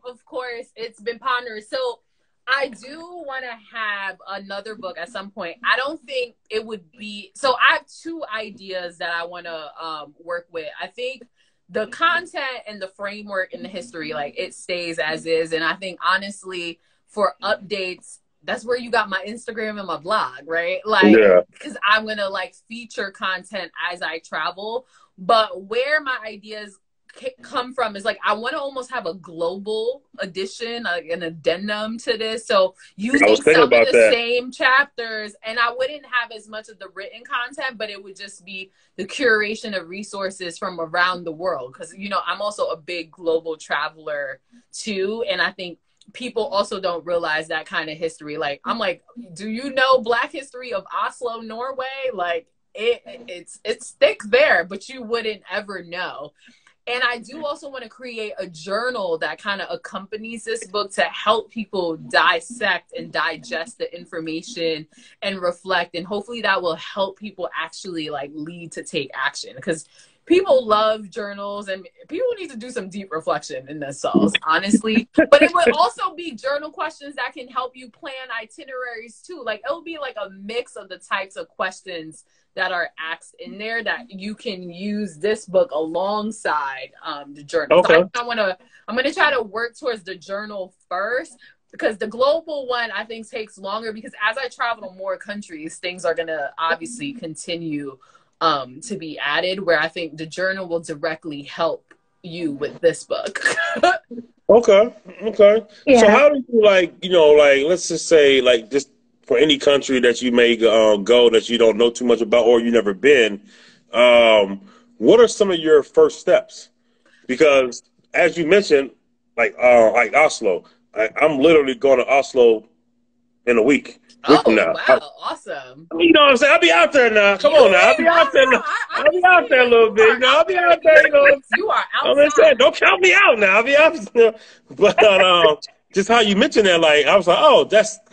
of course, it's been pondered. So I do want to have another book at some point. I don't think it would be, so I have two ideas that I want to work with. I think the content and the framework and the history, like, it stays as is. And I think, honestly, for updates, that's where you got my Instagram and my blog, right? Like, because I'm going to, like, feature content as I travel. But where my ideas come from is, like, I want to almost have a global edition, like an addendum to this. So using some of the same chapters, and I wouldn't have as much of the written content, but it would just be the curation of resources from around the world. Because, you know, I'm also a big global traveler too. And I think people also don't realize that kind of history. Like, I'm like, do you know Black history of Oslo, Norway? Like, it's thick there, but you wouldn't ever know. And I do also want to create a journal that kind of accompanies this book to help people dissect and digest the information and reflect. And hopefully that will help people actually, like, lead to take action. Because people love journals, and people need to do some deep reflection in themselves, honestly. But it would also be journal questions that can help you plan itineraries too. Like, it'll be like a mix of the types of questions that are asked in there that you can use this book alongside the journal. Okay. So I'm gonna try to work towards the journal first, because the global one I think takes longer, because as I travel to more countries, things are gonna obviously continue to be added, where I think the journal will directly help you with this book. Okay. Yeah. So how do you, like, you know, like, let's just say, like, just for any country that you may go that you don't know too much about or you never been, what are some of your first steps? Because as you mentioned, like Oslo, I'm literally going to Oslo in a week. Oh, wow. Awesome. You know what I'm saying? I'll be out there now. Come on now. I'll be out there now. I'll be out there a little bit. You know, I'll be out there, you know. You are outside. Don't count me out now. I'll be out there. But just how you mentioned that, like, I was like, oh,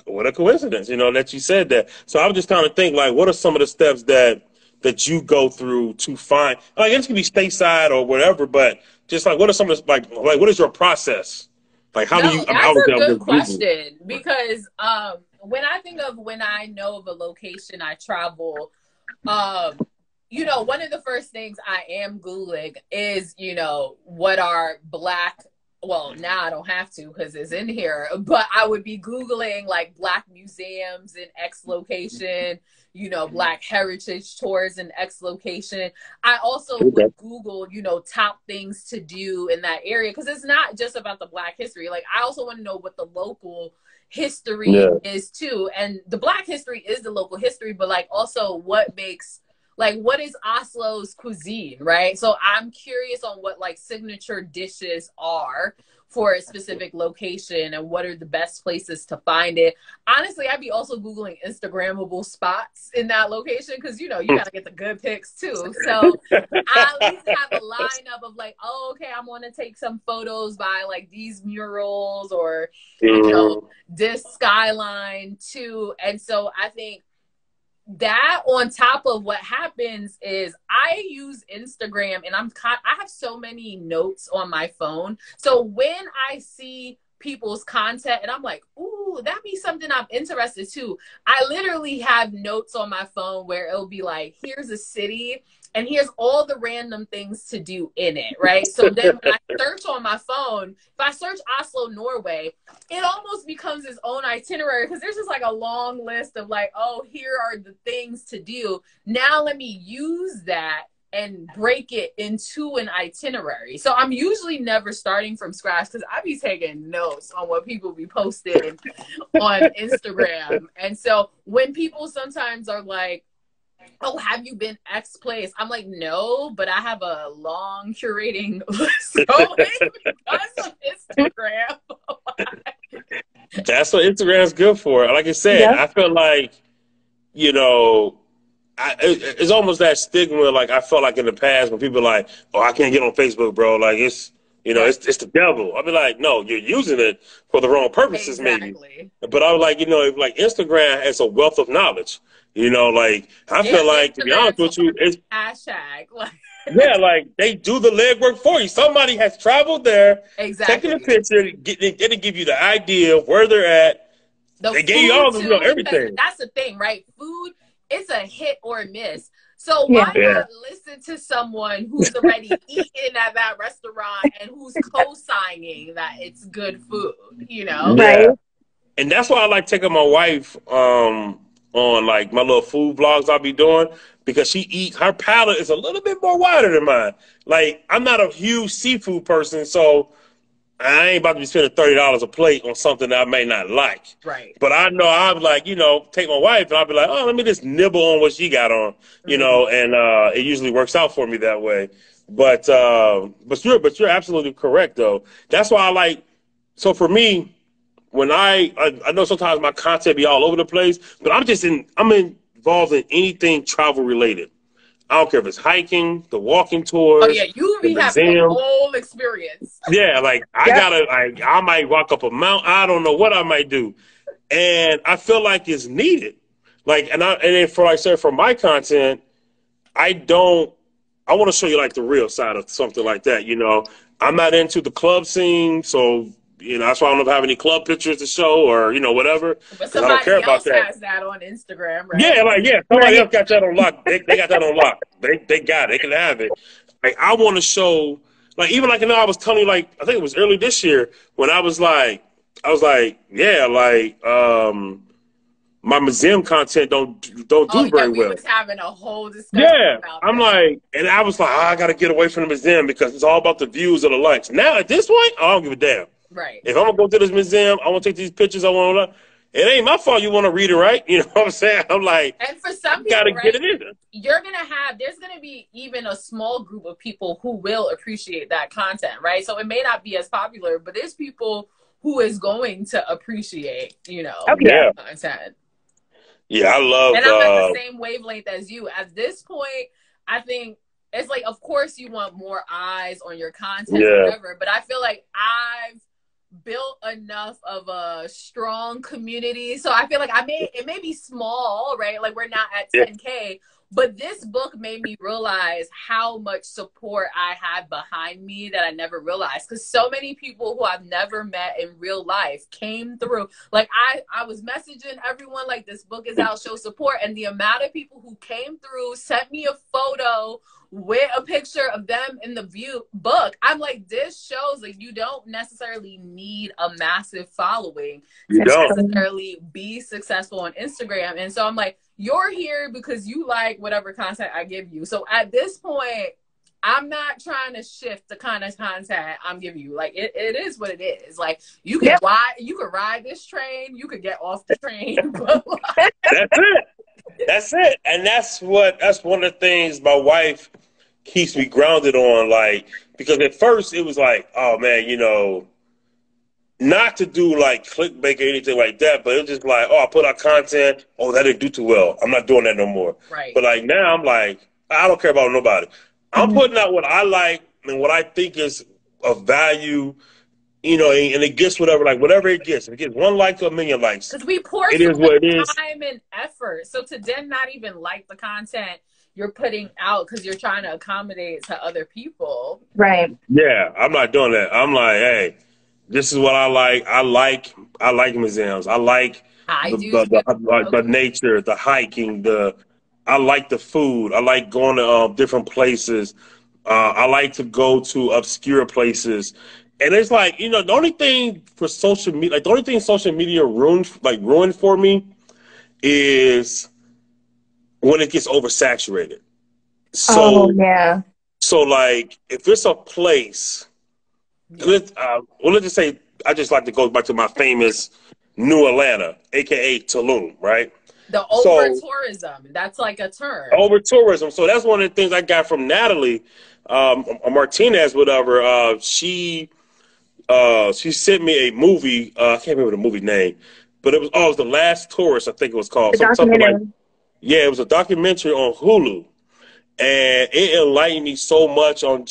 what a coincidence, you know, that you said that. So I was just kind of think, like, what are some of the steps that you go through to find, like, it can be stateside or whatever, but just like, what are some of the, like what is your process? Like, how do you? That's a good question, because when I know of a location I travel, you know, one of the first things I am Googling is, you know, what are Black, well, now I don't have to because it's in here, but I would be Googling, like, Black museums in X location, you know, Black heritage tours in X location. I also would Google, you know, top things to do in that area, because it's not just about the Black history. Like, I also want to know what the local history is too. And the Black history is the local history, but, like, also what makes, like, what is Oslo's cuisine, right? So I'm curious on what, like, signature dishes are for a specific location and what are the best places to find it. Honestly, I'd be also Googling Instagrammable spots in that location because, you know, you got to get the good pics too. So I at least have a lineup of like, oh, okay, I want to take some photos by like these murals or, you know, this skyline too. And so I think that on top of what happens is I use Instagram and I have so many notes on my phone. So when I see people's content and I'm like, ooh, that'd be something I'm interested to. I literally have notes on my phone where it'll be like, here's a city and here's all the random things to do in it, right? So then when I search on my phone, if I search Oslo, Norway, it almost becomes its own itinerary because there's just like a long list of like, oh, here are the things to do. Now let me use that and break it into an itinerary. So I'm usually never starting from scratch because I be taking notes on what people be posting on Instagram. And so when people sometimes are like, oh, have you been X place? I'm like, no, but I have a long curating list going because of Instagram. That's what Instagram's good for. Like I said, I feel like, you know, it's almost that stigma. Like I felt like in the past when people are like, oh, I can't get on Facebook, bro. Like it's, you know, it's the devil. I'll be like, no, you're using it for the wrong purposes, maybe. But I was like, you know, like Instagram has a wealth of knowledge. You know, like I feel like, to be honest with you, it's hashtag. Yeah, like they do the legwork for you. Somebody has traveled there, taking a picture, it'll give you the idea of where they're at. They gave you all the, you know, everything. That's the thing, right? Food, it's a hit or a miss. So why not listen to someone who's already eaten at that restaurant and who's co-signing that it's good food, you know? Yeah. And that's why I like taking my wife on like my little food vlogs I'll be doing because her palate is a little bit more wider than mine. Like I'm not a huge seafood person, so I ain't about to be spending $30 a plate on something that I may not like. Right. But I know I'm like, you know, take my wife and I'll be like, oh, let me just nibble on what she got on, you know, and it usually works out for me that way. But you're absolutely correct though. That's why I like. So for me, when I know sometimes my content be all over the place, but I'm involved in anything travel related. I don't care if it's hiking, the walking tours. Oh yeah, you be having the whole experience. Yeah, like I might walk up a mountain. I don't know what I might do, and I feel like it's needed. Like, and then for like I said, for my content, I want to show you like the real side of something like that. You know, I'm not into the club scene, so. You know, that's why I don't have any club pictures to show or, you know, whatever. But somebody I don't care else about has that on Instagram, right? Yeah, somebody else got that on lock. They got that on lock. They got it. They can have it. Like, I want to show, like, even like, you know, I was telling you, like, I think it was early this year when I was like, yeah, like, my museum content don't do very well. We was having a whole discussion about I'm like, and I was like, oh, I got to get away from the museum because it's all about the views of the lights. Now, at this point, I don't give a damn. Right. If I'm gonna go to this museum, I want to take these pictures. It ain't my fault. You want to read it, right? You know what I'm saying? I'm like, and for some people, gotta get it in. There's gonna be even a small group of people who will appreciate that content, right? So it may not be as popular, but there's people who is going to appreciate, you know, that content. Yeah, I love. And I'm at the same wavelength as you. At this point, I think. It's like, of course, you want more eyes on your content, or whatever. But I feel like I've built enough of a strong community, so I feel like it may be small, right? Like we're not at 10K, but this book made me realize how much support I had behind me that I never realized. Because so many people who I've never met in real life came through. Like I was messaging everyone like this book is out, show support, and the amount of people who came through sent me a photo with a picture of them in the book. I'm like, this shows like you don't necessarily need a massive following to necessarily be successful on Instagram. And so I'm like, you're here because you like whatever content I give you. So at this point, I'm not trying to shift the kind of content I'm giving you. Like it is what it is. Like you can ride this train, you could get off the train. But like, That's it. And that's one of the things my wife keeps me grounded on, like, because at first it was like, oh man, you know, not to do like clickbait or anything like that, but it's just like, oh, I put out content. Oh, that didn't do too well. I'm not doing that no more. Right. But like now, I'm like, I don't care about nobody. I'm putting out what I like and what I think is of value. You know, and it gets whatever, like whatever it gets. If it gets 1 like to 1,000,000 likes, because we pour it is what it is. Time and effort. So to then not even like the content you're putting out because you're trying to accommodate to other people, right? Yeah, I'm not doing that. I'm like, hey, this is what I like. I like museums. I like the nature, the hiking. I like the food. I like going to different places. I like to go to obscure places. And it's like, you know, the only thing for social media, like the only thing social media ruined for me is when it gets oversaturated. So, yeah. So like, if it's a place, let's just say, I just like to go back to my famous New Atlanta, aka Tulum, right? The over-tourism, that's like a term. Over-tourism. So that's one of the things I got from Natalie Martinez, whatever. She sent me a movie. I can't remember the movie name, but it was The Last Tourist, I think it was called. Something like, yeah, it was a documentary on Hulu. And it enlightened me so much on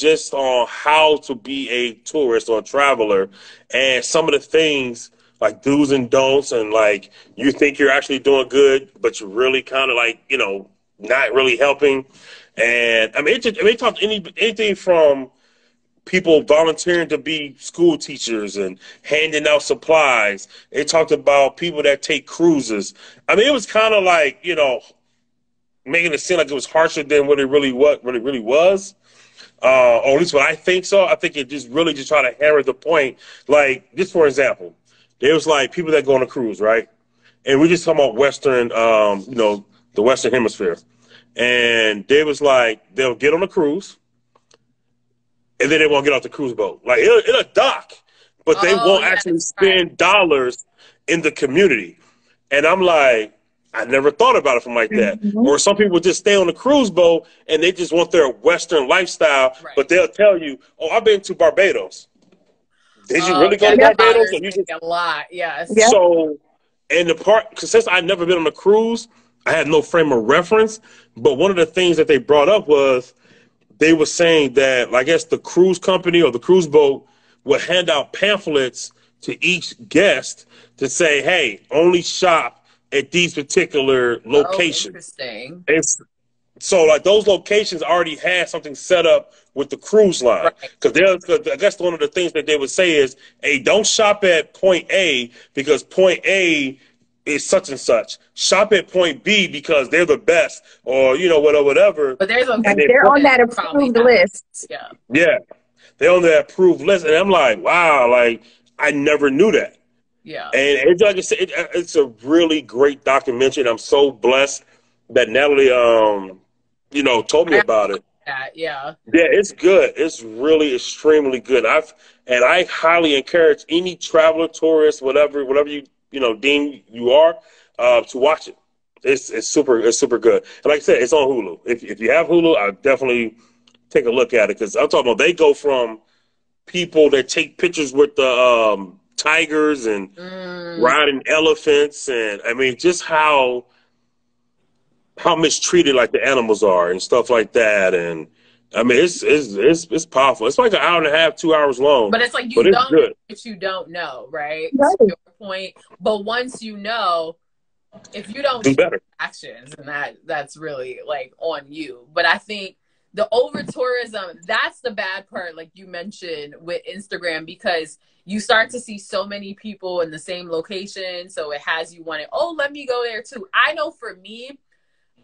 how to be a tourist or a traveler, and some of the things like do's and don'ts, and like you think you're actually doing good, but you're really kind of like, you know, not really helping. And I mean, it talked anything from people volunteering to be school teachers and handing out supplies. It talked about people that take cruises. I mean, it was kind of like, you know, making it seem like it was harsher than what it really was, or at least what I think so. I think it just try to hammer the point. Like, just for example, there was like people that go on a cruise, right? And we just talking about Western, you know, the Western Hemisphere. And they was like, they'll get on a cruise, and then they won't get off the cruise boat. Like, it'll dock, but they won't actually spend dollars in the community. And I'm like, I never thought about it from like that. Or some people just stay on the cruise boat and they just want their Western lifestyle, but they'll tell you, "Oh, I've been to Barbados." Did you really go to Barbados? Or you just... A lot, yes. So, and the part, because since I'd never been on a cruise, I had no frame of reference. But one of the things that they brought up was they were saying that, I guess, the cruise company or the cruise boat would hand out pamphlets to each guest to say, "Hey, only shop at these particular locations." Interesting. So like those locations already had something set up with the cruise line. Because I guess one of the things that they would say is, hey, don't shop at point A because point A is such and such. Shop at point B because they're the best, or, you know, whatever. But they're on that approved list. Yeah. Yeah. They're on that approved list. And I'm like, wow, like I never knew that. Yeah. And like I said, it's a really great documentary. And I'm so blessed that Natalie, you know, told me about it. Yeah. Yeah, it's good. It's really extremely good. I highly encourage any traveler, tourist, whatever you know deem you are, to watch it. It's super good. And like I said, it's on Hulu. If you have Hulu, I definitely take a look at it, because I'm talking about they go from people that take pictures with the tigers and riding elephants, and I mean just how mistreated like the animals are and stuff like that. And I mean it's powerful. It's like an hour and a half, 2 hours long. But it's like you don't know what you don't know, right? To your point. But once you know, if you don't do better actions, and that's really like on you. But I think the over tourism, that's the bad part, like you mentioned with Instagram, because you start to see so many people in the same location. So it has you wanting, oh, let me go there too. I know for me,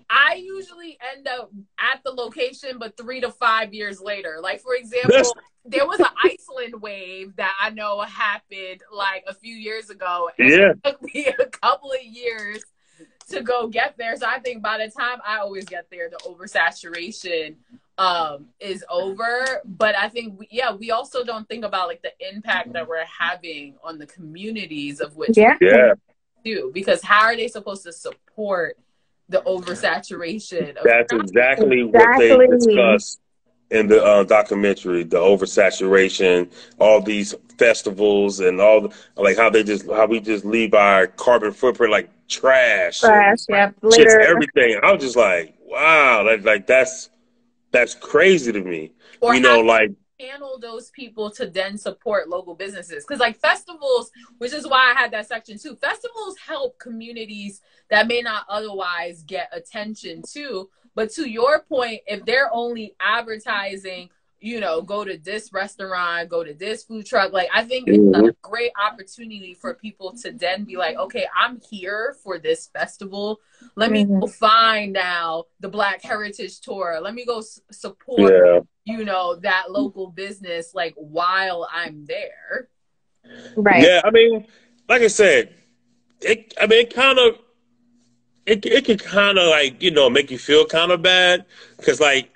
I usually end up at the location, but 3 to 5 years later. Like, for example, there was an Iceland wave that I know happened like a few years ago. And it took me a couple of years to go get there. So I think by the time I always get there, the oversaturation is over. But I think, we also don't think about like the impact that we're having on the communities of which we do. Because how are they supposed to support the oversaturation? That's exactly what they discuss. in the documentary, the oversaturation, all these festivals, and like how we just leave our carbon footprint like trash, yeah, just litter, everything. I was just like, wow, that's crazy to me. Or you know, like channel those people to then support local businesses, because like festivals, which is why I had that section too. Festivals help communities that may not otherwise get attention too. But to your point, if they're only advertising, you know, go to this restaurant, go to this food truck, like I think it's a great opportunity for people to then be like, okay, I'm here for this festival. Let me go find now the Black Heritage Tour. Let me go support, you know, that local business, like while I'm there. Right. Yeah, I mean, like I said, it can kind of like, you know, make you feel kind of bad because like,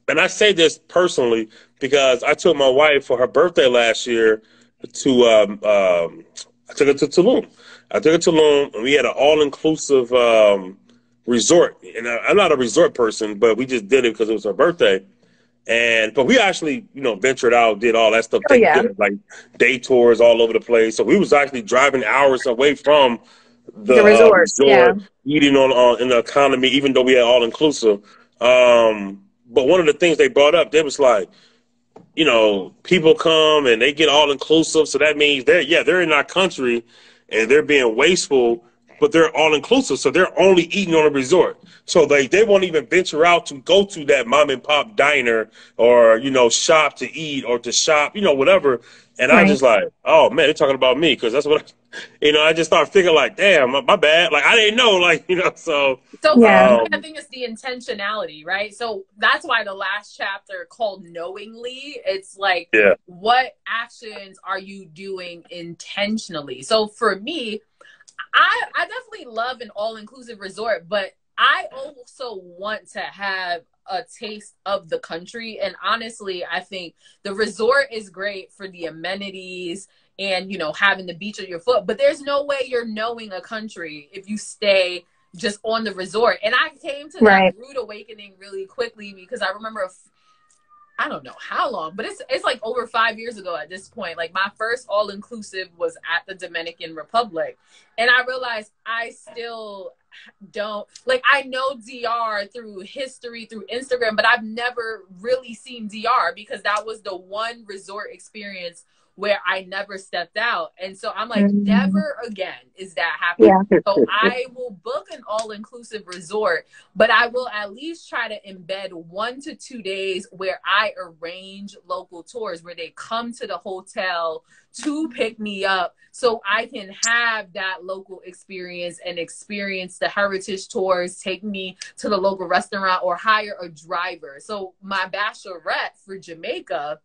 and I say this personally because I took my wife for her birthday last year to I took her to Tulum. And we had an all-inclusive resort. And I'm not a resort person, but we just did it because it was her birthday. But we actually, you know, ventured out, did all that stuff. Like day tours all over the place. So we was actually driving hours away from the resort, eating on in the economy, even though we had all inclusive. But one of the things they brought up, they was like, you know, people come and they get all inclusive, so that means they're in our country and they're being wasteful, but they're all inclusive, so they're only eating on a resort. So they won't even venture out to go to that mom and pop diner or, you know, shop to eat or to shop, you know, whatever. And I was just like, oh man, they're talking about me, because that's what you know, I just started thinking like, damn, my bad. Like I didn't know, like, you know, so I think it's the intentionality, right? So that's why the last chapter called Knowingly, it's like, what actions are you doing intentionally? So for me, I definitely love an all-inclusive resort, but I also want to have a taste of the country. And honestly, I think the resort is great for the amenities and, you know, having the beach at your foot, but there's no way you're knowing a country if you stay just on the resort. And I came to that rude awakening really quickly because I remember, I don't know how long, but it's like over 5 years ago at this point. Like my first all-inclusive was at the Dominican Republic. And I realized I still don't, like, I know DR through history, through Instagram, but I've never really seen DR because that was the one resort experience where I never stepped out. And so I'm like, never again is that happening. So I will book an all-inclusive resort, but I will at least try to embed 1 to 2 days where I arrange local tours where they come to the hotel to pick me up so I can have that local experience and experience the heritage tours, take me to the local restaurant or hire a driver. So my bachelorette for Jamaica,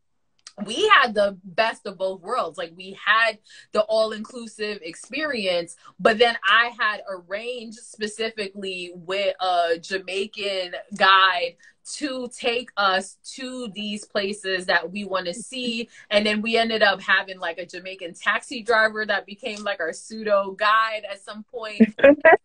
we had the best of both worlds. Like we had the all-inclusive experience, but then I had arranged specifically with a Jamaican guide to take us to these places that we want to see. And then we ended up having like a Jamaican taxi driver that became like our pseudo guide at some point.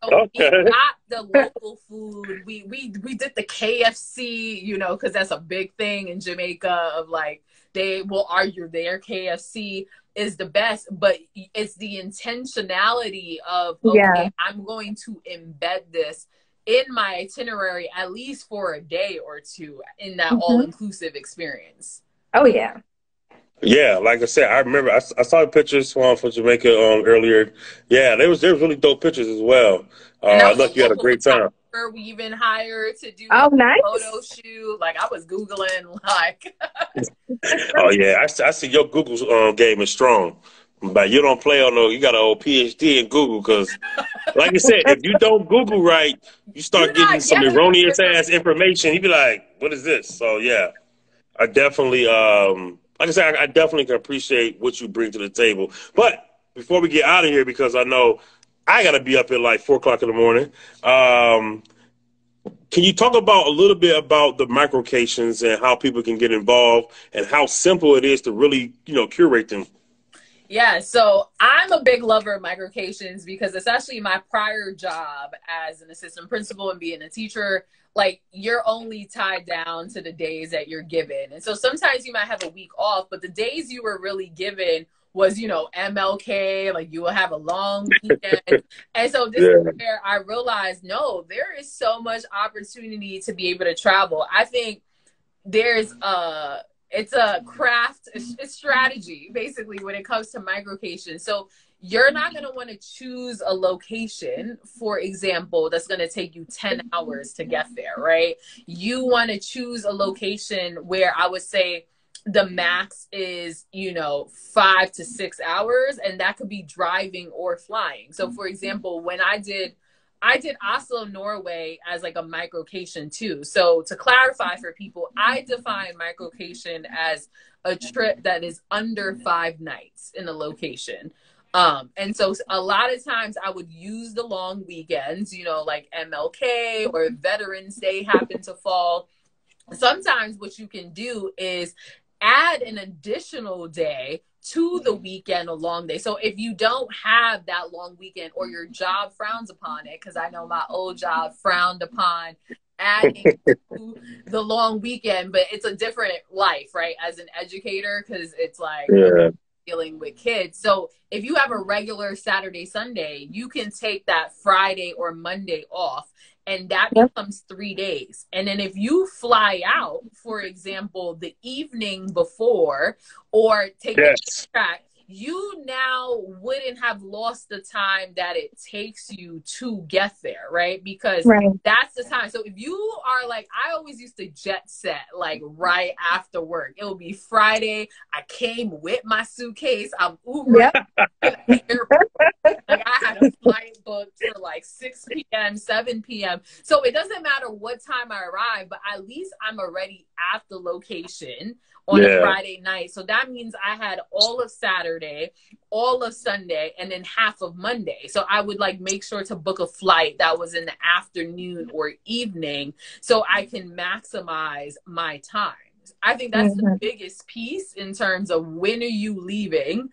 So we got the local food. We did the KFC, you know, because that's a big thing in Jamaica of like, they will argue their KFC is the best, but it's the intentionality of, okay, I'm going to embed this in my itinerary, at least for a day or two in that all-inclusive experience. Oh, yeah. Yeah, like I said, I remember I saw pictures for Jamaica earlier. Yeah, there was really dope pictures as well. Look, you had a great time. We even hired to do a photo shoot. Like I was Googling, like. Oh yeah, I see your Google game is strong, but you don't play on you got a whole PhD in Google because, like I said, if you don't Google right, you start getting some erroneous ass information. You'd be like, "What is this?" So yeah, I definitely, like I said, I definitely can appreciate what you bring to the table. But before we get out of here, because I know I got to be up at like 4 o'clock in the morning. Can you talk about a little bit about the microcations and how people can get involved and how simple it is to really, you know, curate them? Yeah, so I'm a big lover of microcations because especially my prior job as an assistant principal and being a teacher, like you're only tied down to the days that you're given. And so sometimes you might have a week off, but the days you were really given was, you know, MLK, like you will have a long weekend. And so this is where I realized, no, there is so much opportunity to be able to travel. I think there's it's a craft, a strategy, basically, when it comes to microcation. So you're not going to want to choose a location, for example, that's going to take you 10 hours to get there, right? You want to choose a location where I would say the max is, you know, 5 to 6 hours, and that could be driving or flying. So, for example, when I did Oslo, Norway as like a microcation too. So to clarify for people, I define microcation as a trip that is under 5 nights in a location. And so a lot of times I would use the long weekends, you know, like MLK or Veterans Day happen to fall. Sometimes what you can do is add an additional day to the weekend, a long day. So if you don't have that long weekend or your job frowns upon it, because I know my old job frowned upon adding to the long weekend, but it's a different life, right? As an educator, because it's like dealing with kids. So if you have a regular Saturday, Sunday, you can take that Friday or Monday off. And that becomes 3 days. And then if you fly out, for example, the evening before or take a track, you now wouldn't have lost the time that it takes you to get there, right? Because that's the time. So if you are like, I always used to jet set like right after work. It will be Friday. I came with my suitcase. I'm Ubering to the airport. Like I had a flight booked for like 6 p.m., 7 p.m. So it doesn't matter what time I arrive, but at least I'm already at the location on a Friday night. So that means I had all of Saturday, all of Sunday, and then half of Monday. So I would like make sure to book a flight that was in the afternoon or evening so I can maximize my time. I think that's the biggest piece in terms of when are you leaving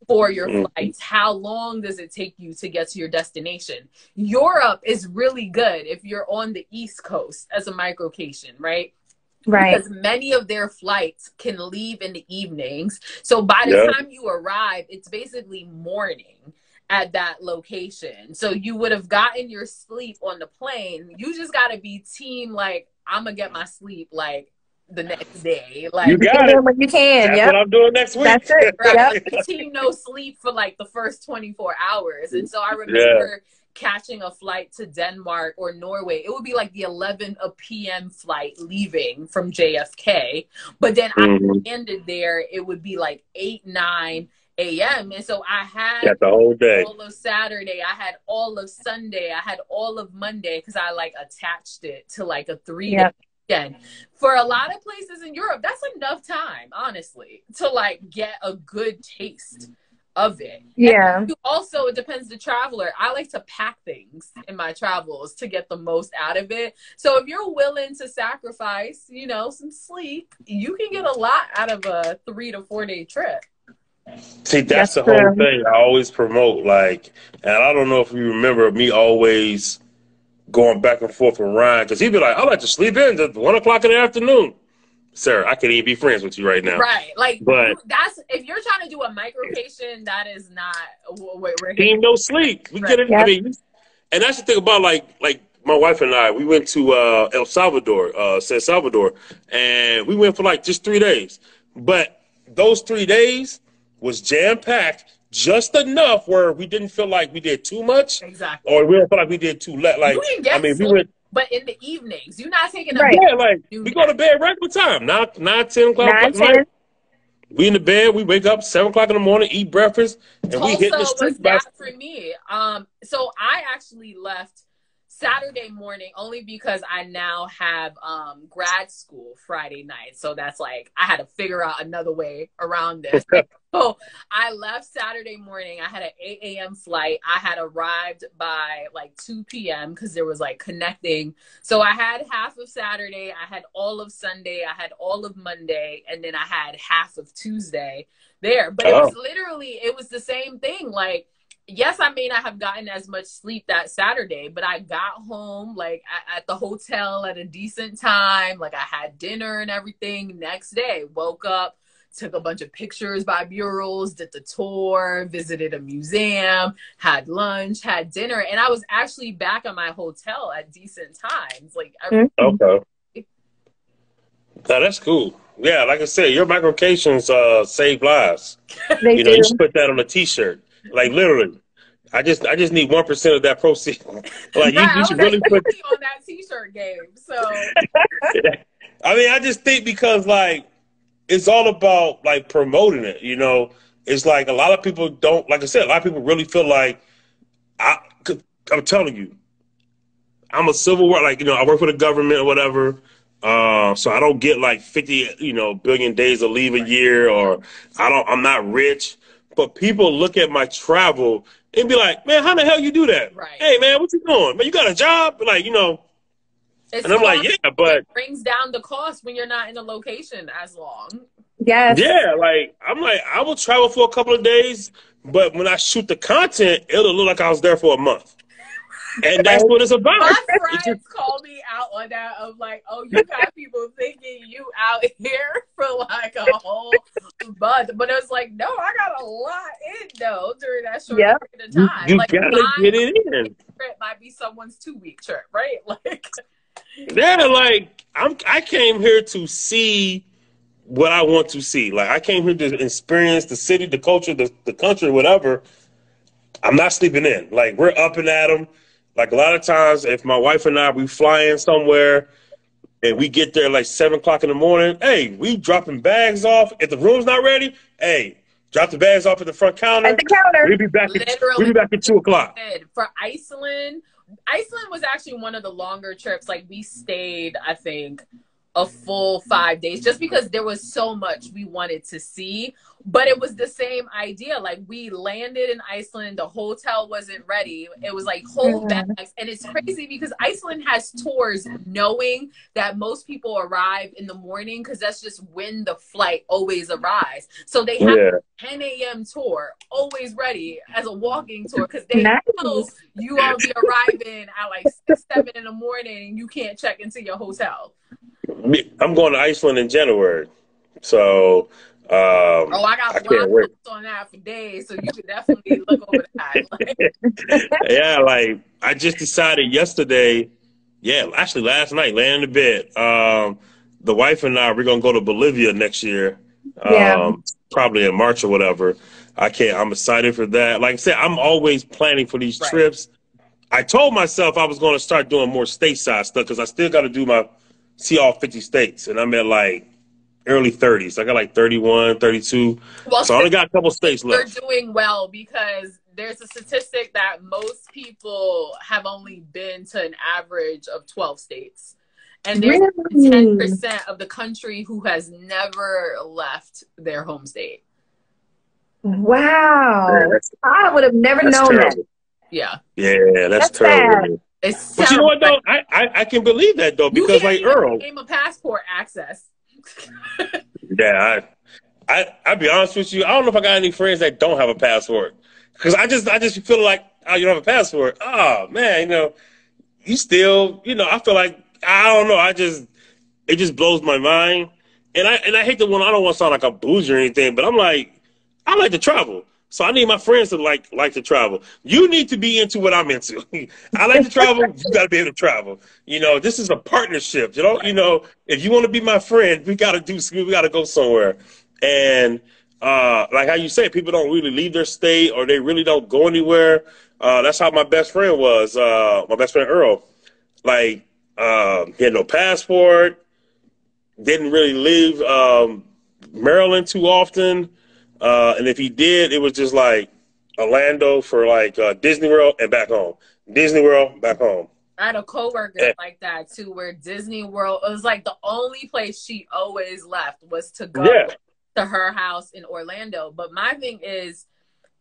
for your flights? How long does it take you to get to your destination? Europe is really good if you're on the East Coast as a microcation, right? Because many of their flights can leave in the evenings. So by the time you arrive, it's basically morning at that location. So you would have gotten your sleep on the plane. You just got to be team, like, I'm going to get my sleep, like, the next day. Like, you got it when you can. That's what I'm doing next week. That's it. Like, team no sleep for like the first 24 hours. And so I remember catching a flight to Denmark or Norway. It would be like the 11 p.m. flight leaving from JFK. But then I landed there. It would be like 8, 9 a.m. And so I had the whole day, all of Saturday. I had all of Sunday. I had all of Monday because I like attached it to like a 3-day weekend. For a lot of places in Europe, that's enough time, honestly, to like get a good taste of it. And also, it depends the traveler. I like to pack things in my travels to get the most out of it. So if you're willing to sacrifice, you know, some sleep, you can get a lot out of a 3 to 4 day trip. See, that's the whole thing I always promote. Like, and I don't know if you remember me always going back and forth with Ryan, because he'd be like, I like to sleep in at 1 o'clock in the afternoon. Sir, I can't even be friends with you right now. Right. Like, but that's, if you're trying to do a microcation, that is not what we're team no sleep. We get it. I mean, and that's the thing about like my wife and I, we went to San Salvador, and we went for like just 3 days. But those 3 days was jam-packed, just enough where we didn't feel like we did too much. Exactly. Or we didn't feel like we did too less. Like, I mean, we went. But in the evenings, you're not taking a like we go to bed regular time, 9, 10 o'clock at night. We in the bed, we wake up 7 o'clock in the morning, eat breakfast, and we hit the street. That for me. So I actually left Saturday morning only because I now have grad school Friday night. So that's like, I had to figure out another way around this. So I left Saturday morning. I had an 8 a.m. flight. I had arrived by like 2 p.m. because there was like connecting. So I had half of Saturday. I had all of Sunday. I had all of Monday. And then I had half of Tuesday. there. But it was literally, it was the same thing. Like, yes, I may not have gotten as much sleep that Saturday, but I got home like at the hotel at a decent time. Like, I had dinner and everything. Next day, woke up, took a bunch of pictures by murals, did the tour, visited a museum, had lunch, had dinner, and I was actually back at my hotel at decent times. Like, okay. No, that's cool. Yeah, like I said, your microvacations save lives. They do. You should put that on a T-shirt. Like, literally. I just need 1% of that proceed. Like, you should really put on that T-shirt game. So I mean, I just think because like it's all about like promoting it, It's like a lot of people don't, like I said, a lot of people really feel like I'm telling you, I'm a civil worker, like, I work for the government or whatever. So I don't get like 50, billion days of leave a year, or I'm not rich, but people look at my travel and be like, man, how the hell you do that? Right. Hey man, what you doing? Man, you got a job? Like, it's and I'm like, yeah, but it brings down the cost when you're not in a location as long. Yes. Yeah, like I'm like, I will travel for a couple of days, but when I shoot the content, it'll look like I was there for a month. And that's what it's about. My friends call me out on that of like, oh, you got people thinking you out here for like a whole month. But it was like, no, I got a lot in though during that short period of time. You like, gotta get it in. Trip might be someone's 2-week trip, right? Like, yeah, like I came here to see what I want to see. Like, I came here to experience the city, the culture, the country, whatever. I'm not sleeping in. Like, we're up and at 'em. Like, a lot of times, if my wife and I, we fly in somewhere and we get there like 7 o'clock in the morning, hey, we dropping bags off. If the room's not ready, hey, drop the bags off at the front counter. At the counter. We'll be back at 2 o'clock. For Iceland was actually one of the longer trips. Like, we stayed, I think, a full 5 days just because there was so much we wanted to see. But it was the same idea. Like, we landed in Iceland, the hotel wasn't ready. It was like whole bags. And it's crazy because Iceland has tours knowing that most people arrive in the morning because that's just when the flight always arrives. So they have a 10 a.m. tour always ready as a walking tour because they know you all be arriving at like 6, 7 in the morning and you can't check into your hotel. I'm going to Iceland in January, so I got blog posts on that for days, so you could definitely look over that. Yeah, like I just decided yesterday. Yeah, actually last night, laying in the bed. The wife and I, we're gonna go to Bolivia next year. Probably in March or whatever. I'm excited for that. Like I said, I'm always planning for these trips. I told myself I was going to start doing more stateside stuff because I still got to see all 50 states, and I'm at like early 30s. I got like 31, 32. Well, so I only got a couple states left. You're doing well because there's a statistic that most people have only been to an average of 12 states. And there's 10% of the country who has never left their home state. Wow. I would have never known terrible. That. Yeah. Yeah, that's terrible. But you know what, though? I can believe that, though, because like Earl. Gave a passport access. Yeah, I'll be honest with you. I don't know if I got any friends that don't have a passport. Because I just feel like, oh, you don't have a passport. Oh, man, you still, I feel like, I don't know. It just blows my mind. And I hate I don't want to sound like a bougie or anything, but I'm like, I like to travel. So I need my friends to like to travel. You need to be into what I'm into. I like to travel. You got to be able to travel. This is a partnership. If you want to be my friend, we got to go somewhere. And like how you say, people don't really leave their state or they really don't go anywhere. That's how my best friend was. My best friend Earl. Like he had no passport. Didn't really leave Maryland too often. And if he did, it was just like Orlando for like Disney World and back home. Disney World, back home. I had a coworker like that too, where Disney World, it was like the only place she always left was to go to her house in Orlando. But my thing is,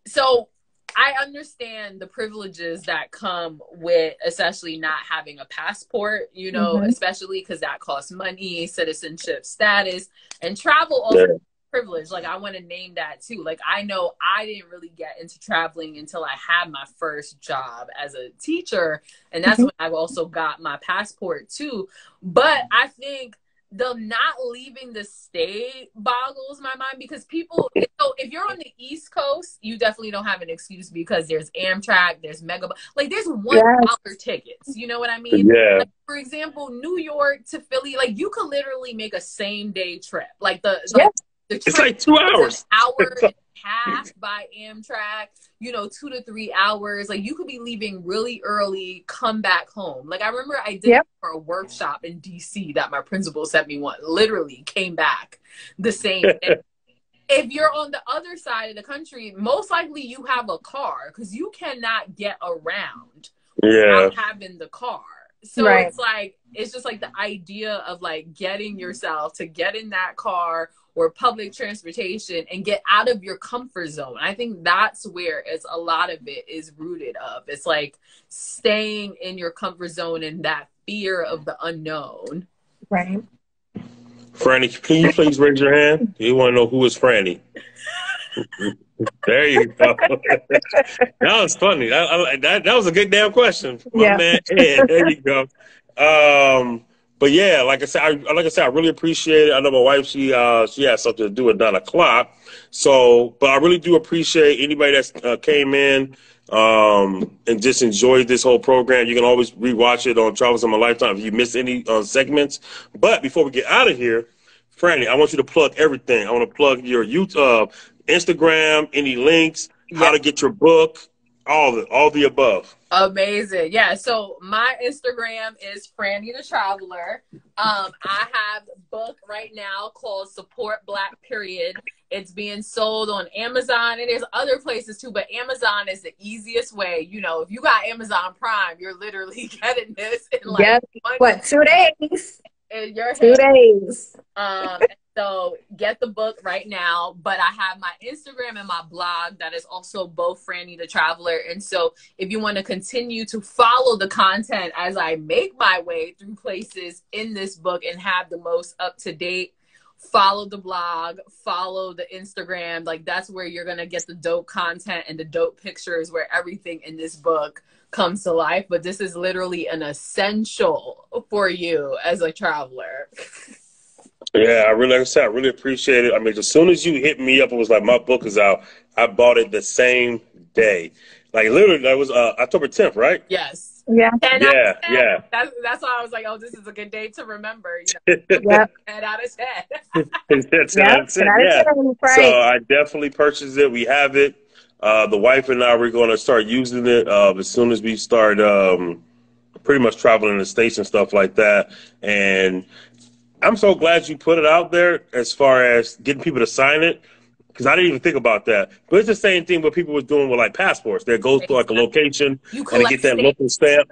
so I understand the privileges that come with essentially not having a passport, especially because that costs money, citizenship status, and travel also privilege. Like, I want to name that too. Like, I know I didn't really get into traveling until I had my first job as a teacher. And that's when I also got my passport too. But I think the not leaving the state boggles my mind, because people, so if you're on the East Coast, you definitely don't have an excuse, because there's Amtrak, there's like there's $1 tickets. You know what I mean? Yeah. Like, for example, New York to Philly, like you could literally make a same day trip. Like the trip, it's like 2 hours. An hour and a half by Amtrak, you know, 2 to 3 hours. Like you could be leaving really early, come back home. Like I remember I did it for a workshop in DC that my principal sent me one. Literally came back the same day. If you're on the other side of the country, most likely you have a car, because you cannot get around without having the car. So it's just like the idea of like getting yourself to get in that car or public transportation and get out of your comfort zone. I think that's where it's a lot of it is rooted of. It's like staying in your comfort zone and that fear of the unknown. Right. Franny, can you please raise your hand? You want to know who is Franny? There you go. That was funny. That was a good damn question. My man Ed. There you go. But yeah, like I said, I really appreciate it. I know my wife, she has something to do at 9 o'clock. So, but I really do appreciate anybody that's came in and just enjoyed this whole program. You can always rewatch it on Travels in My Lifetime if you miss any segments. But before we get out of here, Franny, I want you to plug everything. I want to plug your YouTube, Instagram, any links, how to get your book, all the above. Amazing. Yeah. So my Instagram is Franny the Traveler. I have a book right now called Support Black Period. It's being sold on Amazon, and there's other places too, but Amazon is the easiest way. You know, if you got Amazon Prime, you're literally getting this in like 2 days? In your 2 days. So get the book right now, but I have my Instagram and my blog that is also both Franny the Traveler. And so if you want to continue to follow the content as I make my way through places in this book and have the most up-to-date, follow the blog, follow the Instagram. Like that's where you're going to get the dope content and the dope pictures where everything in this book comes to life. But this is literally an essential for you as a traveler. Yeah, like I said, I really appreciate it. I mean, as soon as you hit me up, it was like, my book is out. I bought it the same day. Like, literally, that was October 10th, right? Yes. Yeah. Yeah. That's why I was like, oh, this is a good day to remember. You know? 10 out of 10. 10 out of 10, yeah. So I definitely purchased it. We have it. The wife and I, we're going to start using it as soon as we start pretty much traveling the States and stuff like that. And I'm so glad you put it out there as far as getting people to sign it, because I didn't even think about that. But it's the same thing what people were doing with like passports. They go to like a location and they get that local stamp.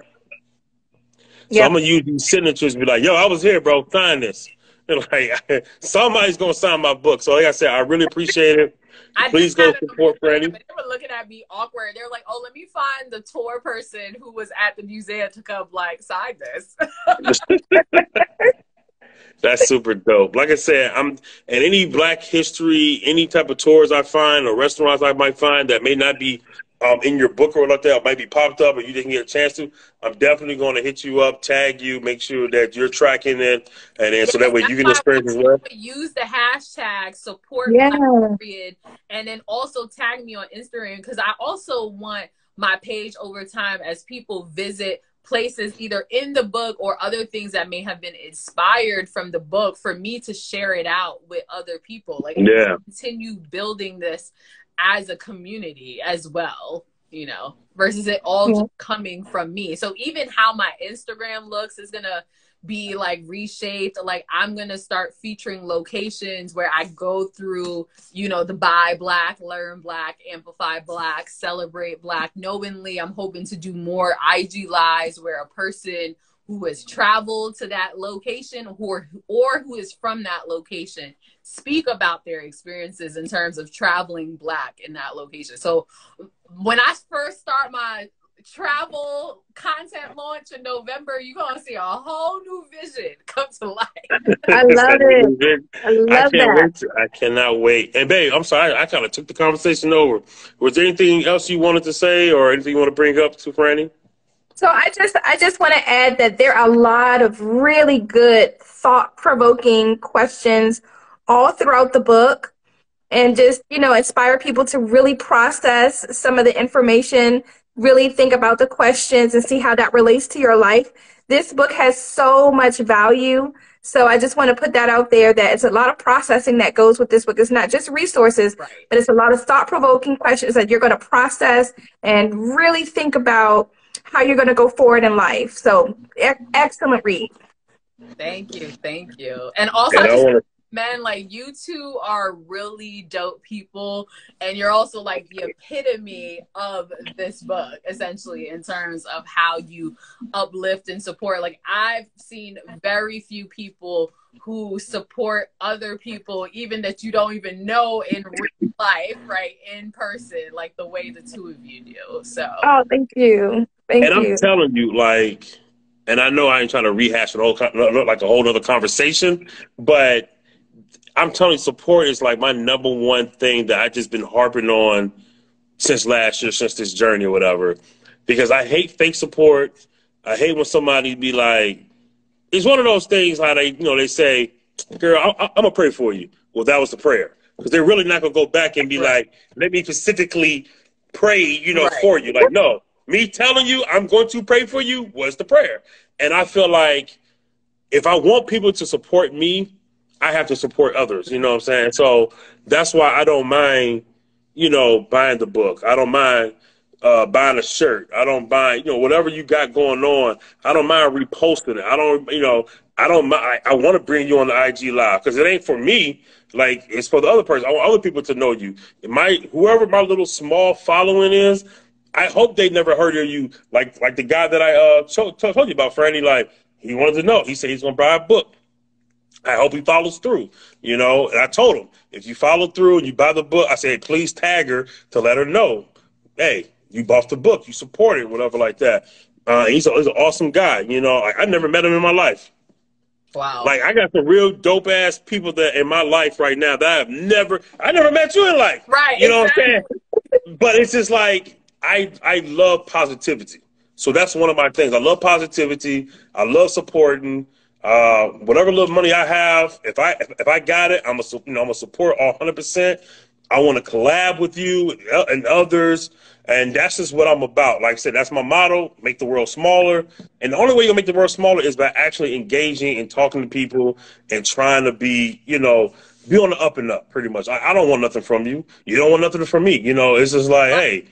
So I'm going to use these signatures and be like, yo, I was here, bro. Sign this. And like, somebody's going to sign my book. So like I said, I really appreciate it. Please go support Franny. They were looking at me awkward. They were like, oh, let me find the tour person who was at the museum to come like sign this. That's super dope. Like I said, and any Black history, any type of tours I find or restaurants I might find that may not be in your book or like that, might be popped up and you didn't get a chance to, I'm definitely going to hit you up, tag you, make sure that you're tracking it, and then so that way you can experience as well. Use the hashtag support Black period, and then also tag me on Instagram, because I also want my page over time as people visit places either in the book or other things that may have been inspired from the book, for me to share it out with other people. Like, continue building this as a community as well, you know, versus it all just coming from me. So even how my Instagram looks is gonna be like reshaped. Like I'm gonna start featuring locations where I go through, you know, the buy Black, learn Black, amplify Black, celebrate Black. Knowingly, I'm hoping to do more IG lives where a person who has traveled to that location or who is from that location speak about their experiences in terms of traveling Black in that location. So when I first start my travel content launch in November, you're going to see a whole new vision come to life. I love it. I love that. I cannot wait. And babe, I'm sorry, I kind of took the conversation over. Was there anything else you wanted to say or anything you want to bring up to Franny? So I just want to add that there are a lot of really good thought-provoking questions all throughout the book, and just, you know, inspire people to really process some of the information, really think about the questions and see how that relates to your life. This book has so much value. So I just want to put that out there, that it's a lot of processing that goes with this book. It's not just resources, but it's a lot of thought-provoking questions that you're going to process and really think about how you're going to go forward in life. So excellent read. Thank you. Thank you. And also, man, like, you two are really dope people, and you're also like the epitome of this book, essentially, in terms of how you uplift and support. Like, I've seen very few people who support other people, even that you don't even know in real life, right, in person, like the way the two of you do. So, oh, thank you. Thank you. I'm telling you, like, and I know I ain't trying to rehash it all, like a whole other conversation, but I'm telling you, support is like my #1 thing that I've just been harping on since last year, since this journey or whatever, because I hate fake support. I hate when somebody be like, it's one of those things how they, you know, they say, girl, I'm going to pray for you. Well, that was the prayer. Because they're really not going to go back and be like, let me specifically pray, you know, for you. Like, no, me telling you I'm going to pray for you was the prayer. And I feel like if I want people to support me, I have to support others, you know what I'm saying? So that's why I don't mind, you know, buying the book. I don't mind buying a shirt. I don't mind, you know, whatever you got going on. I don't mind reposting it. I don't, you know, I don't mind. I want to bring you on the IG Live because it ain't for me. Like, it's for the other person. I want other people to know you. Whoever my little small following is, I hope they never heard of you. Like the guy that I told you about, Franny, like, he wanted to know. He said he's going to buy a book. I hope he follows through, you know. And I told him, if you follow through and you buy the book, I said, please tag her to let her know, hey, you bought the book, you support it, whatever like that. He's an awesome guy, you know. I never met him in my life. Wow. Like, I got some real dope ass people that in my life right now that I never met you in life. Right. You know what I'm saying? But it's just like, I love positivity. So that's one of my things. I love positivity. I love supporting. Whatever little money I have, if I got it, I'm gonna support all 100%. I want to collab with you and others, and that's just what I'm about. Like I said, that's my motto: make the world smaller. And the only way you can make the world smaller is by actually engaging and talking to people and trying to be, you know, be on the up and up. Pretty much. I don't want nothing from you. You don't want nothing from me. You know, it's just like, hey.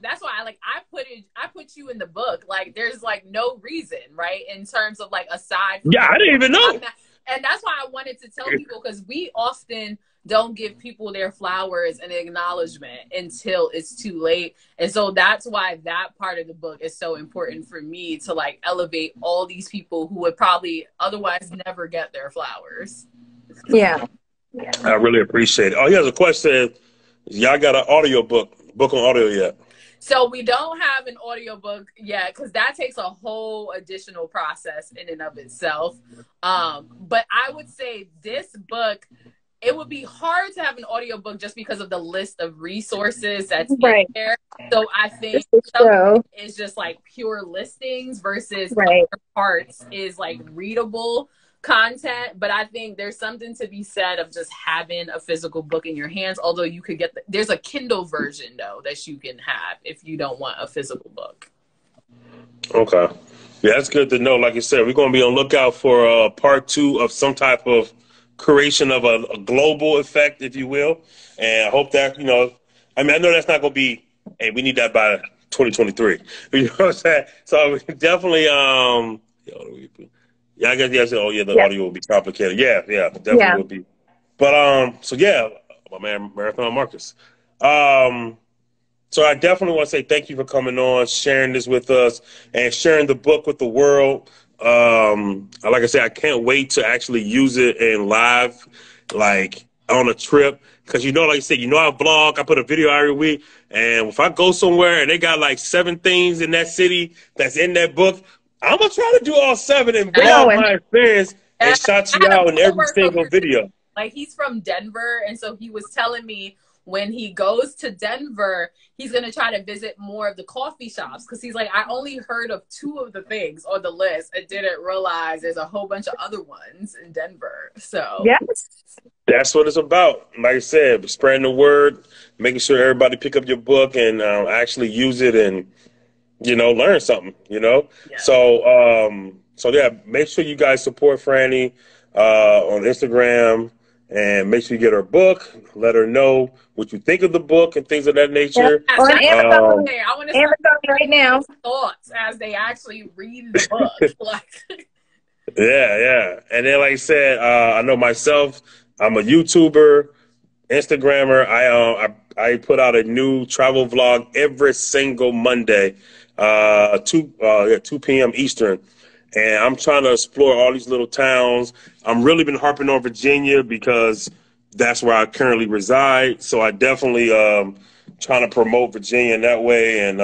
That's why I put you in the book. Like, there's like no reason, right? In terms of like, aside from, I didn't even know. And that's why I wanted to tell people, because we often don't give people their flowers and acknowledgement until it's too late. And so that's why that part of the book is so important for me, to like elevate all these people who would probably otherwise never get their flowers. Yeah. I really appreciate it. Oh, here's a question. Y'all got an audio book on audio yet? So we don't have an audiobook yet, because that takes a whole additional process in and of itself. But I would say this book, it would be hard to have an audiobook just because of the list of resources that's in there. So I think some is just like pure listings versus other parts is like readable content. But I think there's something to be said of just having a physical book in your hands, although you could get there's a Kindle version though that you can have if you don't want a physical book. Okay, yeah, that's good to know. Like you said, we're going to be on lookout for part 2 of some type of creation of a global effect, if you will. And I hope that, you know, I mean, I know that's not going to be, hey, we need that by 2023. You know what I'm saying? So definitely, I guess, the audio will be complicated. Yeah, definitely will be. But, so yeah, my man, Marathon Marcus. So I definitely want to say thank you for coming on, sharing this with us, and sharing the book with the world. Like I said, I can't wait to actually use it in live. Like, on a trip. Because, you know, like I said, you know, I vlog, I put a video every week. And if I go somewhere and they got like 7 things in that city that's in that book, I'm going to try to do all 7 and vlog my experience and shout you out in every single video. Like, he's from Denver, and so he was telling me when he goes to Denver, he's going to try to visit more of the coffee shops, because he's like, I only heard of 2 of the things on the list and didn't realize there's a whole bunch of other ones in Denver. So yes, that's what it's about. Like I said, spreading the word, making sure everybody pick up your book and actually use it and, you know, learn something, you know? Yeah. So yeah, make sure you guys support Franny on Instagram, and make sure you get her book. Let her know what you think of the book and things of that nature. Yeah. On Amazon, I want to Amazon right now. Thoughts as they actually read the book. Like, yeah. And then, like I said, I know myself, I'm a YouTuber, Instagrammer. I put out a new travel vlog every single Monday, 2 p.m. Eastern. And I'm trying to explore all these little towns. I'm really been harping on Virginia because that's where I currently reside. So I definitely trying to promote Virginia in that way. And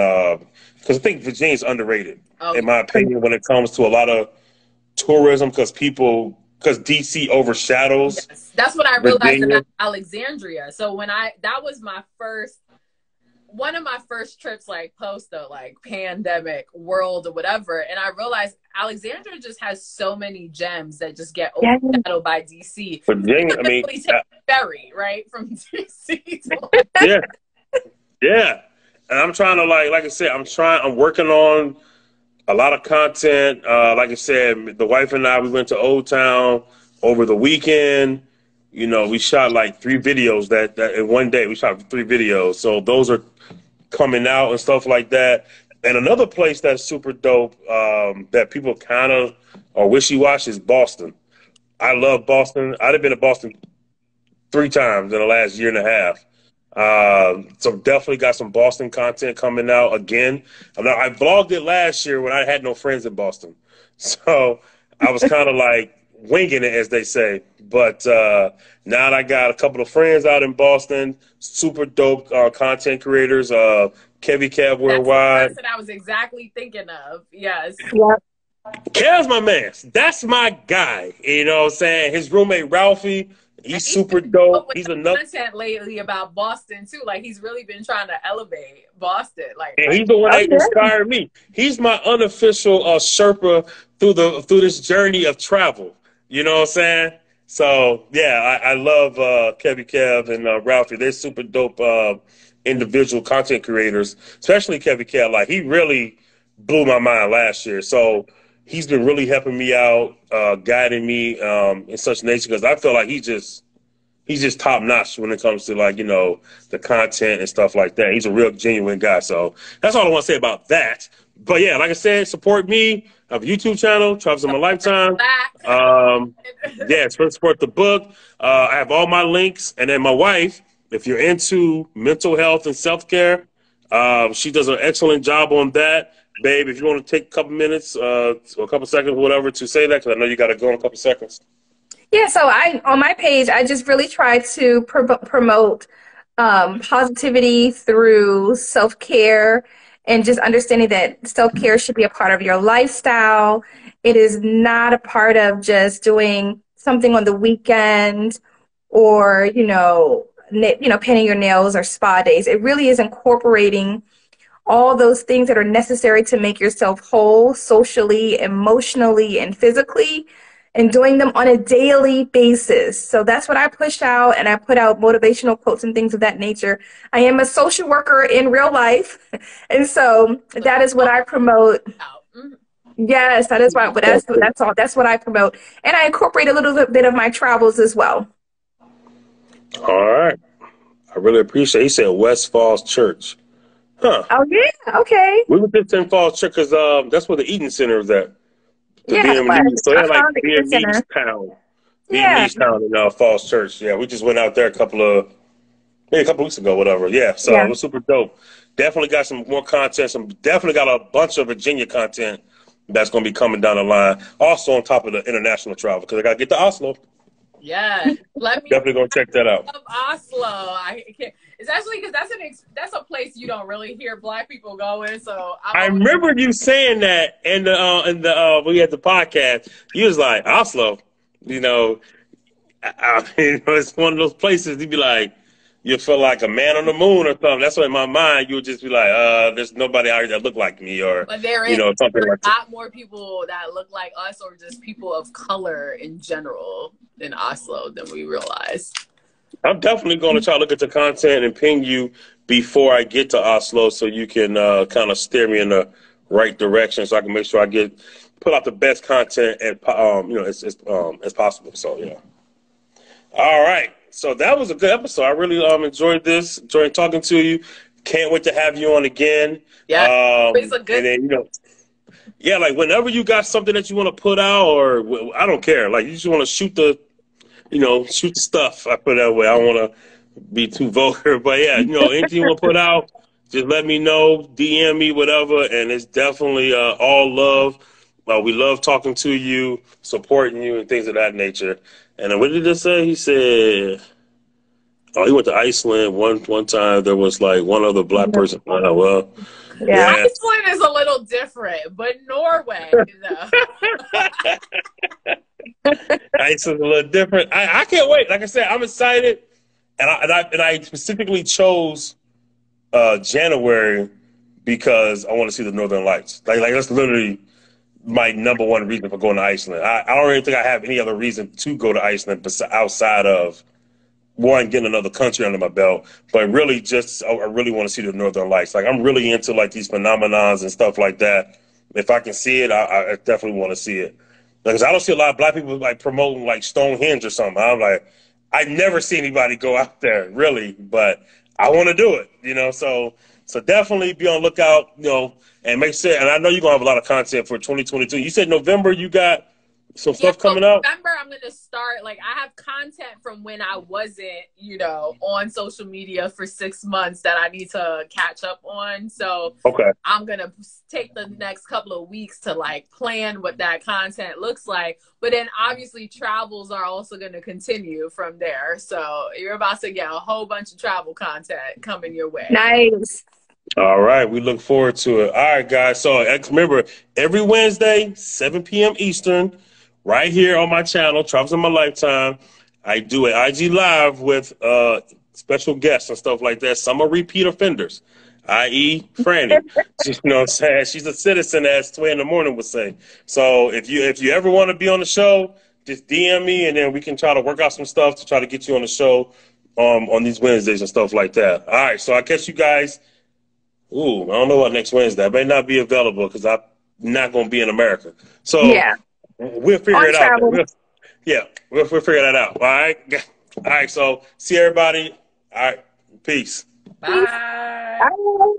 because I think Virginia is underrated, in my opinion, when it comes to a lot of tourism, because DC overshadows. Yes, that's what I realized Virginia. About Alexandria. So that was one of my first trips, like post the like pandemic world or whatever, and I realized Alexandria just has so many gems that just get overshadowed by DC. Virginia, I mean, take a ferry right from DC to yeah. And I'm trying to like I said, I'm working on a lot of content. Like I said, the wife and I, we went to Old Town over the weekend. You know, we shot like 3 videos that in one day. We shot 3 videos. So those are coming out and stuff like that. And another place that's super dope that people kind of are wishy-washy is Boston. I love Boston. I've been to Boston 3 times in the last year and a half. So definitely got some Boston content coming out again. I vlogged it last year when I had no friends in Boston. So I was kind of like winging it, as they say. But now that I got a couple of friends out in Boston, super dope content creators, 𝗪𝗪𝗶𝗴 worldwide. That's the person I was exactly thinking of. Yes. Yep. Kev's my man. That's my guy. You know what I'm saying? His roommate Ralphie, he's super dope. He's another content lately about Boston too. Like, he's really been trying to elevate Boston. And he's the one that inspired me. He's my unofficial Sherpa through this journey of travel. You know what I'm saying? So yeah, I love 𝗪𝗪𝗶 and Ralphie. They're super dope individual content creators, especially 𝗪𝗪𝗶. Like, he really blew my mind last year. So he's been really helping me out, guiding me in such nature, because I feel like he's just top notch when it comes to, like, you know, the content and stuff like that. He's a real genuine guy. So that's all I want to say about that. But yeah, like I said, support me. I have a YouTube channel, Travels in My Lifetime. Yeah, support the book. I have all my links. And then my wife, if you're into mental health and self-care, she does an excellent job on that. Babe, if you want to take a couple minutes or a couple seconds or whatever to say that, because I know you got to go in a couple seconds. Yeah, so on my page, I just really try to promote positivity through self-care, and just understanding that self-care should be a part of your lifestyle. It is not a part of just doing something on the weekend or, painting your nails or spa days. It really is incorporating all those things that are necessary to make yourself whole socially, emotionally, and physically, and doing them on a daily basis. So that's what I push out, and I put out motivational quotes and things of that nature. I am a social worker in real life, and so that is what I promote. Yes, that is why. That's what I promote, and I incorporate a little bit of my travels as well. All right, I really appreciate it. He said West Falls Church. Huh. Oh yeah, okay. We were just in Falls Church because that's where the Eaton Center is at. Yeah, so they're like Vietnamese town. Vietnamese town in Falls Church. Yeah, we just went out there a couple weeks ago, whatever. Yeah, so it was super dope. Definitely got some more content. Definitely got a bunch of Virginia content that's going to be coming down the line. Also on top of the international travel, because I got to get to Oslo. Yeah, let me Definitely gonna check that out. Oslo. I can't. It's actually because that's a place you don't really hear Black people going. So I remember you saying that in the we had the podcast. You was like Oslo, you know. You know, it's one of those places you'd be like, you feel like a man on the moon or something. That's why in my mind you would just be like, there's nobody out here that look like me, or but there you know, something like a lot more people that look like us, or just people of color in general in Oslo than we realize. I'm definitely going to try to look at the content and ping you before I get to Oslo, so you can kind of steer me in the right direction, so I can make sure I put out the best content and you know, as possible. So yeah. All right. So that was a good episode. I really enjoyed this. Enjoyed talking to you. Can't wait to have you on again. Yeah. It's a good. And then, you know, yeah, like whenever you got something that you want to put out, or I don't care. Like you just want to shoot the stuff. I put it that way. I don't want to be too vulgar, but yeah, you know, anything you want to put out, just let me know, DM me, whatever. And it's definitely all love. We love talking to you, supporting you, and things of that nature. And then what did it say? He said, he went to Iceland one time. There was like one other Black person. Well, yeah. Iceland is a little different, but Norway, you know. Iceland's a little different. I can't wait. Like I said, I'm excited, and I specifically chose January because I want to see the Northern Lights. Like that's literally my number one reason for going to Iceland. I don't really think I have any other reason to go to Iceland outside of one, getting another country under my belt, but really just I really want to see the Northern Lights. Like I'm really into like these phenomenons and stuff like that. If I can see it, I definitely want to see it. Because I don't see a lot of Black people like promoting like Stonehenge or something. I'm like, I never see anybody go out there really, but I want to do it, you know. So definitely be on the lookout, you know, and make sure. And I know you're gonna have a lot of content for 2022. You said November you got some stuff coming up. November I'm gonna start. Like I have content from when I wasn't, you know, on social media for 6 months that I need to catch up on. So okay, I'm gonna take the next couple of weeks to like plan what that content looks like. But then obviously travels are also gonna continue from there. So you're about to get a whole bunch of travel content coming your way. Nice. All right, we look forward to it. All right, guys. So remember, every Wednesday, 7 p.m. Eastern, right here on my channel, Travels in My Lifetime, I do an IG Live with special guests and stuff like that. Some are repeat offenders, i.e. Franny. You know what I'm saying? She's a citizen, as Tway in the Morning would say. So if you ever want to be on the show, just DM me, and then we can try to work out some stuff to try to get you on the show on these Wednesdays and stuff like that. All right, so I catch you guys. Ooh, I don't know about next Wednesday. I may not be available because I'm not going to be in America. So yeah, we'll figure it out. We'll figure that out. All right. All right. So see everybody. All right. Peace. Bye. Bye.